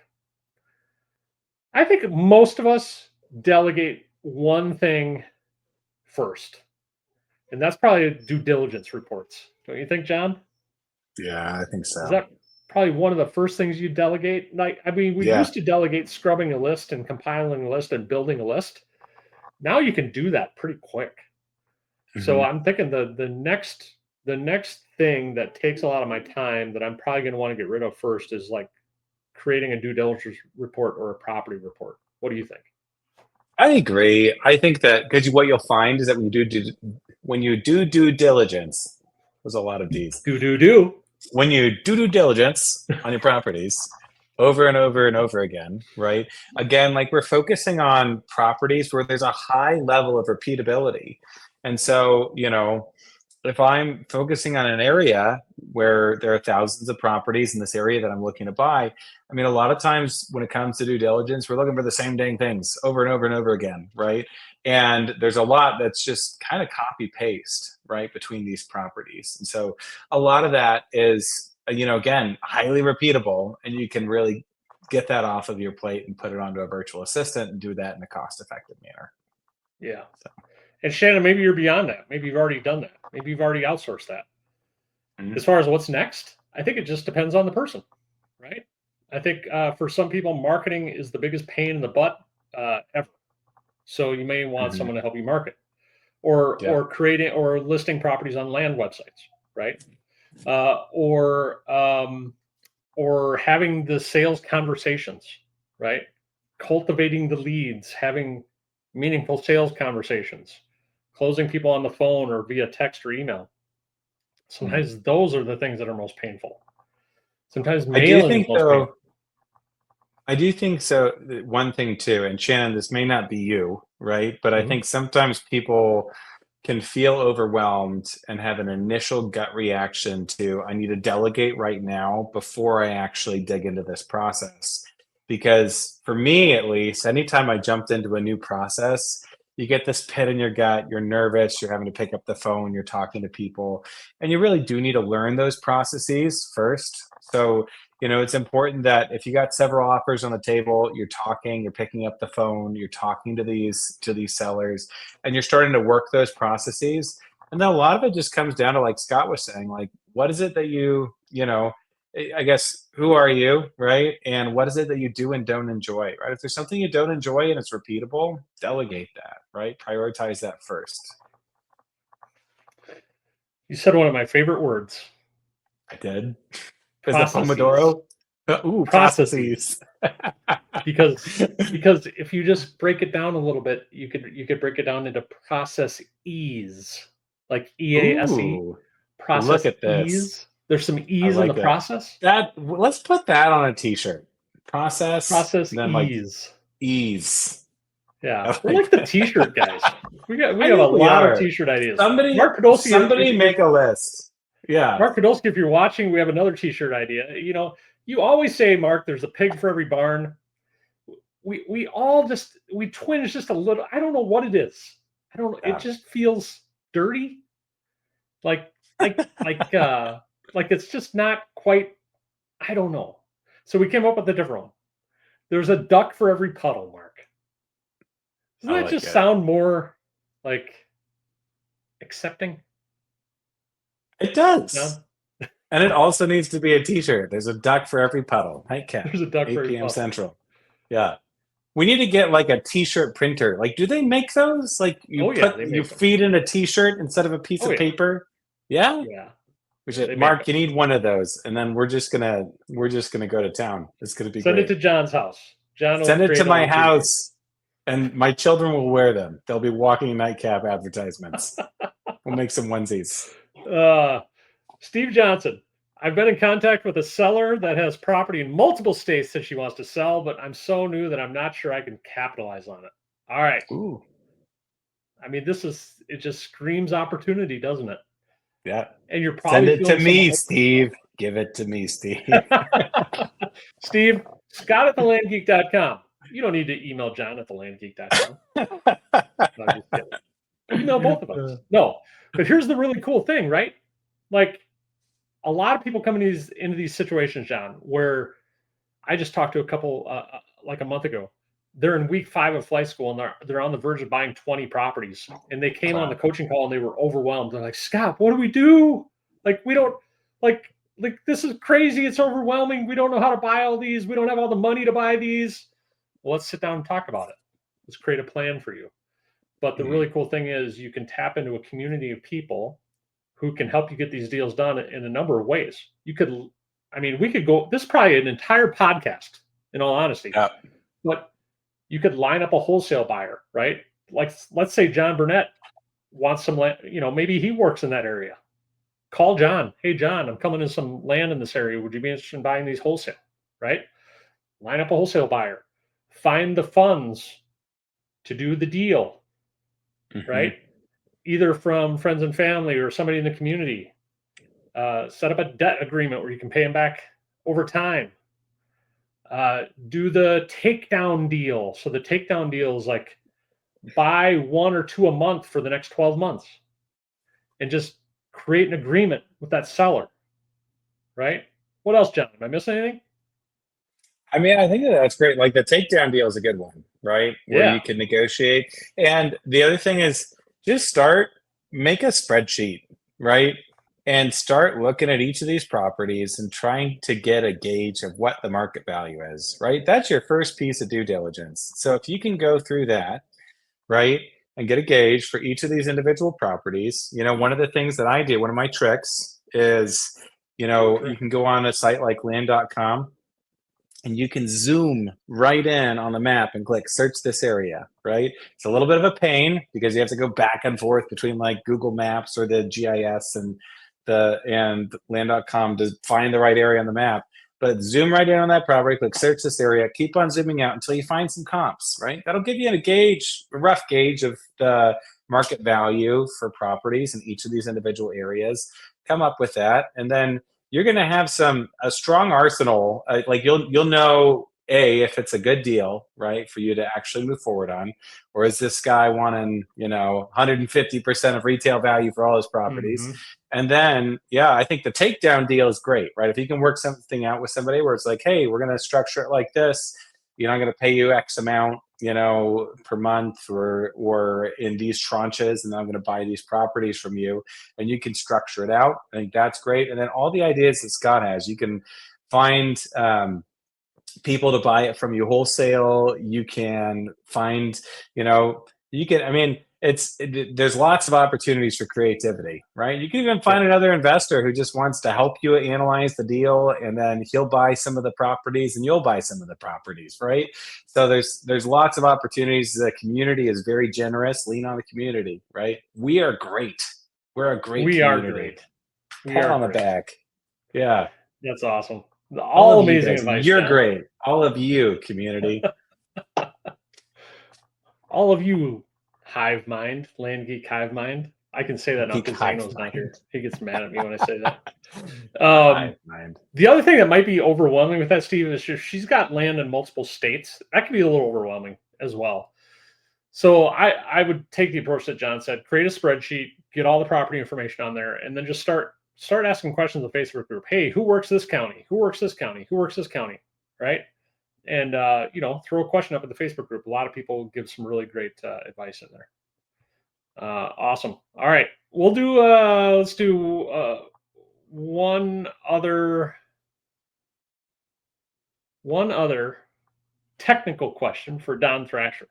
I think most of us delegate one thing first, and that's probably due diligence reports. Don't you think, John? Yeah, I think Is so. that probably one of the first things you delegate? Like, I mean, we Yeah. used to delegate scrubbing a list and compiling a list and building a list. Now you can do that pretty quick. So Mhm. I'm thinking the next thing that takes a lot of my time that I'm probably going to want to get rid of first is like creating a due diligence report or a property report. What do you think? I agree. I think that because what you'll find is that when you do due diligence, there's a lot of D's. Do. When you do due diligence on your properties over and over and over again, right? Again, like we're focusing on properties where there's a high level of repeatability. And so, if I'm focusing on an area where there are thousands of properties in this area that I'm looking to buy, I mean, a lot of times when it comes to due diligence, we're looking for the same dang things over and over and over again, right? And there's a lot that's just kind of copy paste, right, between these properties. And so a lot of that is, again, highly repeatable, and you can really get that off of your plate and put it onto a virtual assistant and do that in a cost effective manner. Yeah. So, And Shannon, maybe you're beyond that. Maybe you've already done that. Maybe you've already outsourced that. As mhm, far as what's next, I think it just depends on the person, right? I think for some people, marketing is the biggest pain in the butt ever. So you may want mhm, someone to help you market, or yeah. creating or listing properties on land websites, right? Uh, or um, or having the sales conversations, right? Cultivating the leads, having meaningful sales conversations, closing people on the phone or via text or email. Mhm. Sometimes those are the things that are most painful. Sometimes I do mailing is think most painful. though, I do think so. One thing too, and Shannon, this may not be you, right? But I Mhm. think sometimes people can feel overwhelmed and have an initial gut reaction to, I need to delegate right now before I actually dig into this process. Because for me, at least, anytime I jumped into a new process, you get this pit in your gut, you're nervous, you're having to pick up the phone, you're talking to people, and you really do need to learn those processes first. So, it's important that if you got several offers on the table, you're talking, you're picking up the phone, you're talking to these sellers, and you're starting to work those processes. And then a lot of it just comes down to, like Scott was saying, like, what is it that I guess, who are you, right? And what is it that you do and don't enjoy, right? If there's something you don't enjoy and it's repeatable, delegate that, right? Prioritize that first. You said one of my favorite words: I did. Is it processes. Pomodoro? Ooh, Processes. processes. Because if you just break it down a little bit, you could break it down into process ease, like EASE, Ooh, look process at this. ease. There's some I ease in the like it. process. Let's put that on a t-shirt. Process, Process and then like ease. ease. Yeah, I we're like like the that. T-shirt guys. We I have a think we lot of are. T-shirt ideas. Somebody, Mark Podolsky, somebody make a list. Yeah. if you're watching, we have another T-shirt idea. You always say, Mark, there's a pig for every barn. We all just we twinge just a little. I don't know what it is. I don't know. It Yeah. just feels dirty. Like like like uh like it's just not quite. I don't know. So we came up with a different one. There's a duck for every puddle, Mark. Doesn't I that like just it. sound more like accepting? It does. No, And it also needs to be a t-shirt. There's a duck for every puddle. Nightcap, there's a duck for 8 every p.m. puddle. Central. Yeah. We need to get like a t-shirt printer. Like, do they make those? Like Oh yeah, they you make them. feed in a t-shirt instead of a piece Oh of yeah, paper? Yeah? yeah, We yeah. should, They make Mark, them. you need one of those, and then we're just gonna go to town. It's gonna be Send it great. to John's house. John will Send it to create all my the t-shirts. house, and my children will wear them. They'll be walking nightcap advertisements. We'll make some onesies. Uh, Steve Johnson. I've been in contact with a seller that has property in multiple states that she wants to sell, but I'm so new that I'm not sure I can capitalize on it. All right. Ooh, I mean, it just screams opportunity, doesn't it? yeah. And you're Send probably it to feeling some me, Steve. Give it to me, Steve. Steve, Scott at thelandgeek.com. You don't need to email John at thelandgeek.com. No, I'm just kidding. Email both of us. No, but here's the really cool thing, right? Like a lot of people come into these situations, John, where I just talked to a couple like a month ago. They're in week 5 of flight school and they're on the verge of buying 20 properties. And they came on the coaching call and they were overwhelmed. They're like, Scott, what do we do? Like we don't like this is crazy. It's overwhelming. We don't know how to buy all these. We don't have all the money to buy these. Well, let's sit down and talk about it. Let's create a plan for you. But the really cool thing is you can tap into a community of people who can help you get these deals done in a number of ways. You could, I mean, we could go, this is probably an entire podcast in all honesty, but you could line up a wholesale buyer, right? Like, let's say John Burnett wants some land, maybe he works in that area. Call John. Hey, John, I'm coming in some land in this area. Would you be interested in buying these wholesale, right? Line up a wholesale buyer. Find the funds to do the deal, right? Either from friends and family or somebody in the community. Set up a debt agreement where you can pay them back over time. Do the takedown deal. So the takedown deal is like buy 1 or 2 a month for the next 12 months and just create an agreement with that seller, right? What else, John? Am I missing anything? I mean, I think that's great. Like the takedown deal is a good one, right? Where you can negotiate. And the other thing is just make a spreadsheet, right? And start looking at each of these properties and trying to get a gauge of what the market value is, right? That's your first piece of due diligence. So if you can go through that, right, and get a gauge for each of these individual properties, one of the things that I do, one of my tricks is, you can go on a site like land.com and you can zoom right in on the map and click search this area, right? It's a little bit of a pain because you have to go back and forth between like Google Maps or the GIS and land.com to find the right area on the map. But zoom right in on that property, click search this area, keep on zooming out until you find some comps, right? That'll give you a rough gauge of the market value for properties in each of these individual areas. Come up with that, and then you're going to have a strong arsenal. Like you'll know if it's a good deal, right, for you to actually move forward on, or is this guy wanting 150% of retail value for all his properties? And then I think the takedown deal is great, right? If you can work something out with somebody where it's like, hey, we're going to structure it like this. I'm going to pay you X amount, per month or in these tranches, and then I'm going to buy these properties from you, and you can structure it out. I think that's great. And then all the ideas that Scott has, you can find people to buy it from you wholesale. You can find, there's lots of opportunities for creativity, right? You can even find another investor who just wants to help you analyze the deal, and then he'll buy some of the properties and you'll buy some of the properties, right? So there's lots of opportunities. The community is very generous. Lean on the community, right? We are great. We're a great community. Are great. Pat on the back. Yeah. That's awesome. All amazing advice. You're great. All of you, community. All of you, Hive Mind, Land Geek Hive Mind. I can say that now because Zano's not here. He gets mad at me when I say that. The other thing that might be overwhelming with that, Steve, is she's got land in multiple states. That could be a little overwhelming as well. So I would take the approach that John said: create a spreadsheet, get all the property information on there, and then just start asking questions in the Facebook group. Hey, who works this county? Who works this county? Who works this county? Right? And throw a question up in the Facebook group. A lot of people give some really great advice in there. Awesome. All right, we'll do. Let's do one other technical question for Don Thrasher.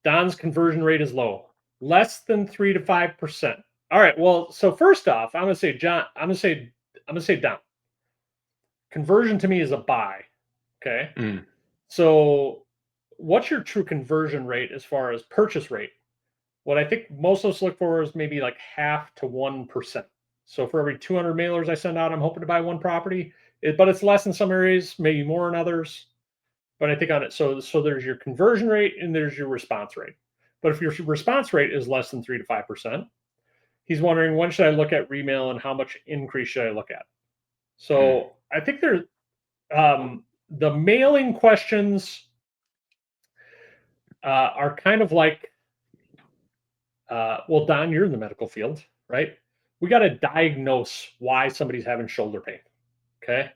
Don's conversion rate is low, less than 3 to 5%. All right. Well, so first off, I'm gonna say John. I'm gonna say Don. Conversion to me is a buy. Okay. So what's your true conversion rate as far as purchase rate? What I think most of us look for is maybe like 0.5 to 1%. So for every 200 mailers I send out, I'm hoping to buy one property, but it's less in some areas, maybe more in others. But I think on it, so there's your conversion rate and there's your response rate. But if your response rate is less than 3 to 5%, he's wondering, when should I look at remail and how much increase should I look at? So I think there's the mailing questions are kind of like Well, Don, you're in the medical field, right? We got to diagnose why somebody's having shoulder pain. Okay.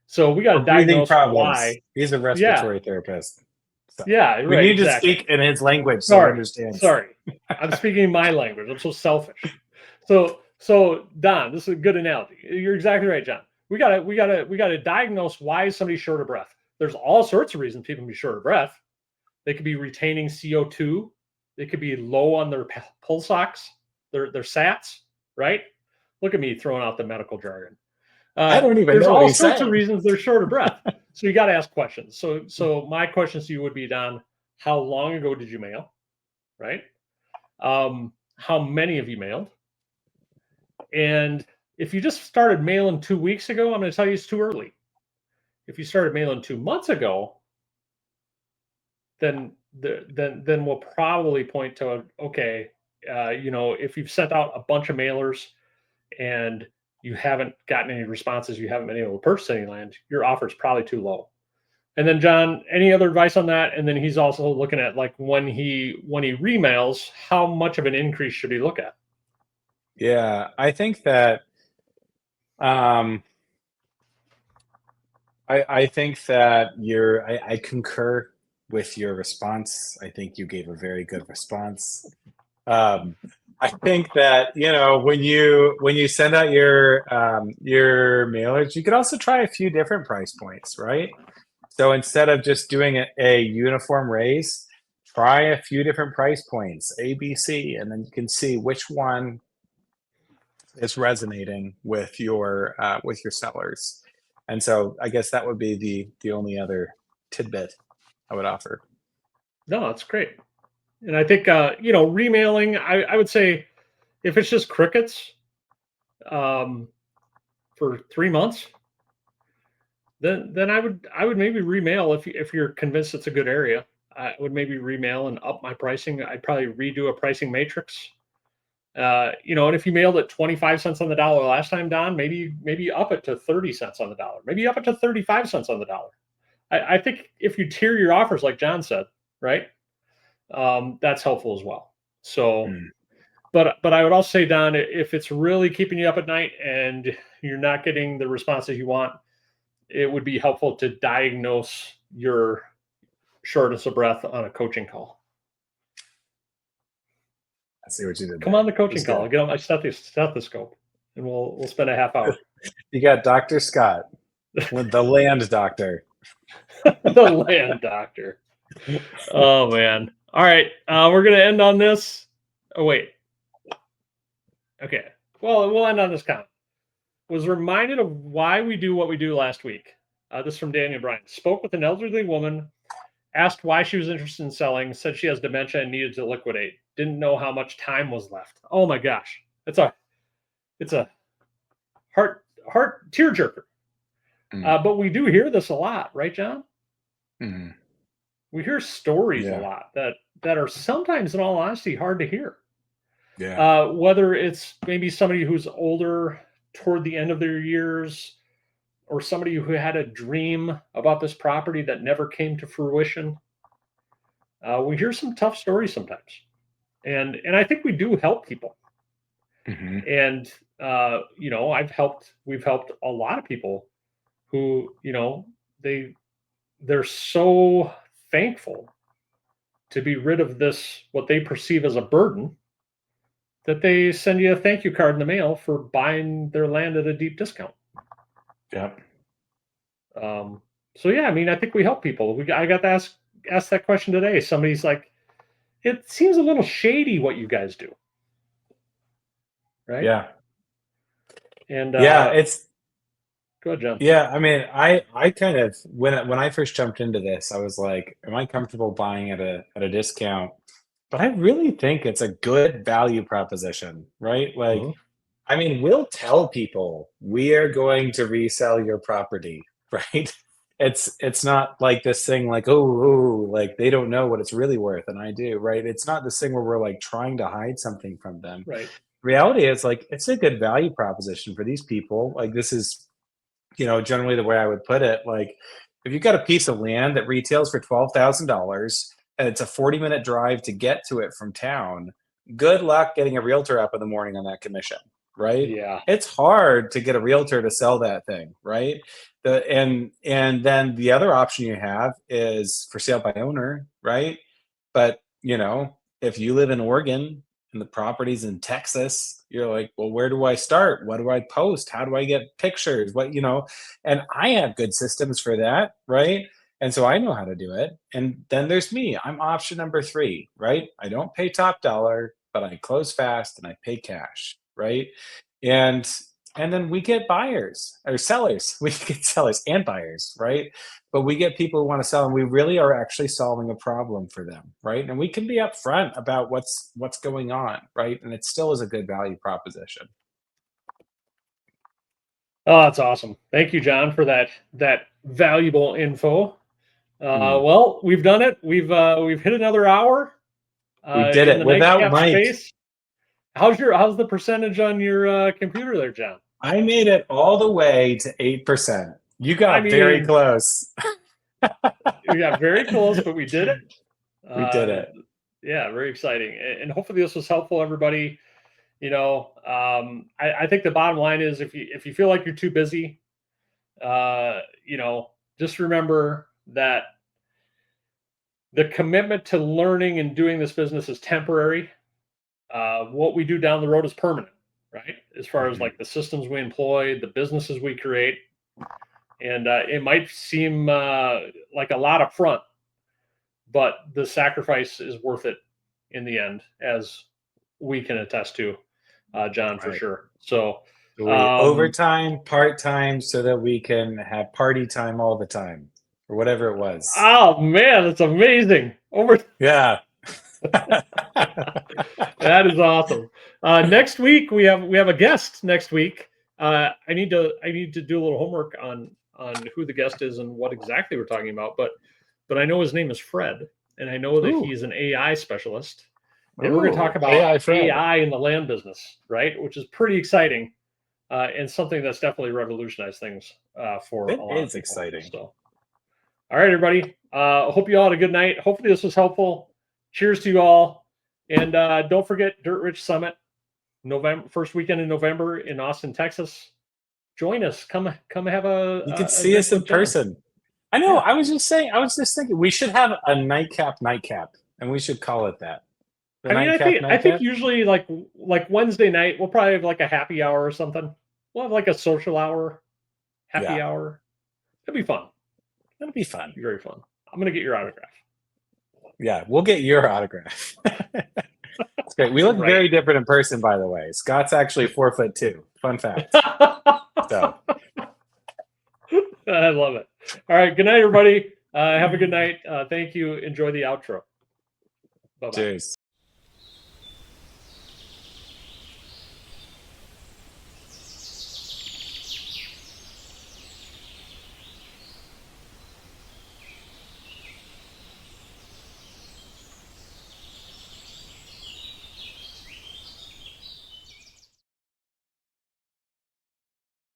So we got to Or breathing diagnose problems. why. He's a Yeah. respiratory therapist. So Yeah. we Right. need to Exactly. speak in his language so he Sorry. understands. Sorry. I'm speaking my language. I'm so selfish. So Don, this is a good analogy. You're exactly right, John. We gotta diagnose why is somebody short of breath. There's all sorts of reasons people can be short of breath. They could be retaining CO2. They could be low on their pulse ox, their SATs, right? Look at me throwing out the medical jargon. I don't even There's know what all he's sorts of saying. reasons they're short of breath. So you got to ask questions. So my questions to you would be, Don, how long ago did you mail? Right? How many have you mailed? And if you just started mailing 2 weeks ago, I'm going to tell you it's too early. If you started mailing 2 months ago, then we'll probably point to, okay, if you've sent out a bunch of mailers and you haven't gotten any responses, you haven't been able to purchase any land, your offer is probably too low. And then John, any other advice on that? And then he's also looking at like when he remails, how much of an increase should he look at? Yeah, I think that um, I think that I concur with your response. I think you gave a very good response. Um, I think that when you send out your mailers, you could also try a few different price points, right? So instead of just doing a uniform raise, try a few different price points, A, B, C, and then you can see which one is resonating with your sellers. And so I guess that would be the only other tidbit I would offer. No, that's great. And I think remailing, I would say if it's just crickets um, for 3 months, then I would maybe remail if you're convinced it's a good area. I would maybe remail and up my pricing. I'd probably redo a pricing matrix. And if you mailed it 25 cents on the dollar last time, Don, maybe up it to 30 cents on the dollar. Maybe up it to 35 cents on the dollar. I think if you tier your offers, like John said, right, that's helpful as well. So, Mm. but I would also say, Don, if it's really keeping you up at night and you're not getting the responses you want, it would be helpful to diagnose your shortness of breath on a coaching call. I see what you did Come there. on the It was coaching call. good. I'll get on my stethoscope, and we'll spend a half hour. You got Dr. Scott, with the land doctor. The land doctor. Oh man. All right. We're gonna end on this. Oh wait. Okay. Well, we'll end on this comment. Was reminded of why we do what we do last week. This is from Daniel Bryan. Spoke with an elderly woman, asked why she was interested in selling, said she has dementia and needed to liquidate. Didn't know how much time was left. Oh my gosh. It's a heart tearjerker. But we do hear this a lot, right, John? Mm-hmm. We hear stories a Yeah. lot that are sometimes, in all honesty, hard to hear. Yeah. Whether it's maybe somebody who's older toward the end of their years, or somebody who had a dream about this property that never came to fruition. We hear some tough stories sometimes, and I think we do help people. Mm-hmm. And we've helped a lot of people who they're so thankful to be rid of this what they perceive as a burden that they send you a thank you card in the mail for buying their land at a deep discount. Yep. So yeah, I mean, I think we help people. I got to ask that question today. Somebody's like, it seems a little shady what you guys do, right? Yeah. And Yeah. It's go ahead, John. Yeah, I mean, I kind of when I first jumped into this, I was like, am I comfortable buying at a discount? But I really think it's a good value proposition, right? Like, Mhm. I mean, we'll tell people we are going to resell your property, right? It's not like this thing like, oh, like they don't know what it's really worth, and I do, right? It's not this thing where we're like trying to hide something from them. Right. Reality is like it's a good value proposition for these people. Like this is generally the way I would put it, like if you got a piece of land that retails for $12,000 and it's a 40-minute drive to get to it from town, good luck getting a realtor up in the morning on that commission, right? Yeah. It's hard to get a realtor to sell that thing, right? And then the other option you have is for sale by owner, right? But if you live in Oregon and the property's in Texas, you're like, well, where do I start? What do I post? How do I get pictures? And I have good systems for that, right? And so I know how to do it. And then there's me. I'm option number 3, right? I don't pay top dollar, but I close fast and I pay cash, right? And and then we get buyers or sellers. We get sellers and buyers, right? But we get people who want to sell, and we really are actually solving a problem for them, right? And we can be upfront about what's going on, right? And it still is a good value proposition. Oh, that's awesome. Thank you, John, for that valuable info. Well, we've done it. We've hit another hour We did in it the without nightcap Mike. space. How's the percentage on your computer there, John? I made it all the way to 8%. You got I very mean, close. we got very close, but we did it. We did it. Yeah, very exciting. And hopefully this was helpful, everybody. I think the bottom line is if you feel like you're too busy, just remember that the commitment to learning and doing this business is temporary. What we do down the road is permanent, right? As far as like the systems we employ, the businesses we create. And it might seem like a lot up front, but the sacrifice is worth it in the end, as we can attest to, John, for sure. So overtime, part-time, so that we can have party time all the time, or whatever it was. Oh man, that's amazing. Yeah. That is awesome. Next week we have a guest next week. I need to do a little homework on who the guest is and what exactly we're talking about, but I know his name is Fred, and I know that he's an AI specialist. And we're going to talk about AI in the land business, right? Which is pretty exciting, and something that's definitely revolutionized things for a lot of people. It's exciting. So, all right, everybody. Hope you all had a good night. Hopefully this was helpful. Cheers to you all, and don't forget Dirt Rich Summit, first weekend in November in Austin, Texas. Join us. Come have a. You can see us in person. I know. Yeah. I was just thinking we should have a nightcap, and we should call it that. I think usually like Wednesday night we'll probably have like a happy hour or something. We'll have like a social hour, happy hour. It'll be fun. It'll be fun. It'll be very fun. I'm gonna get your autograph. Yeah, we'll get your autograph. It's great. We look very different in person, by the way. Scott's actually 4'2". Fun fact. So. I love it. All right. Good night, everybody. Have a good night. Thank you. Enjoy the outro. Bye-bye. Cheers.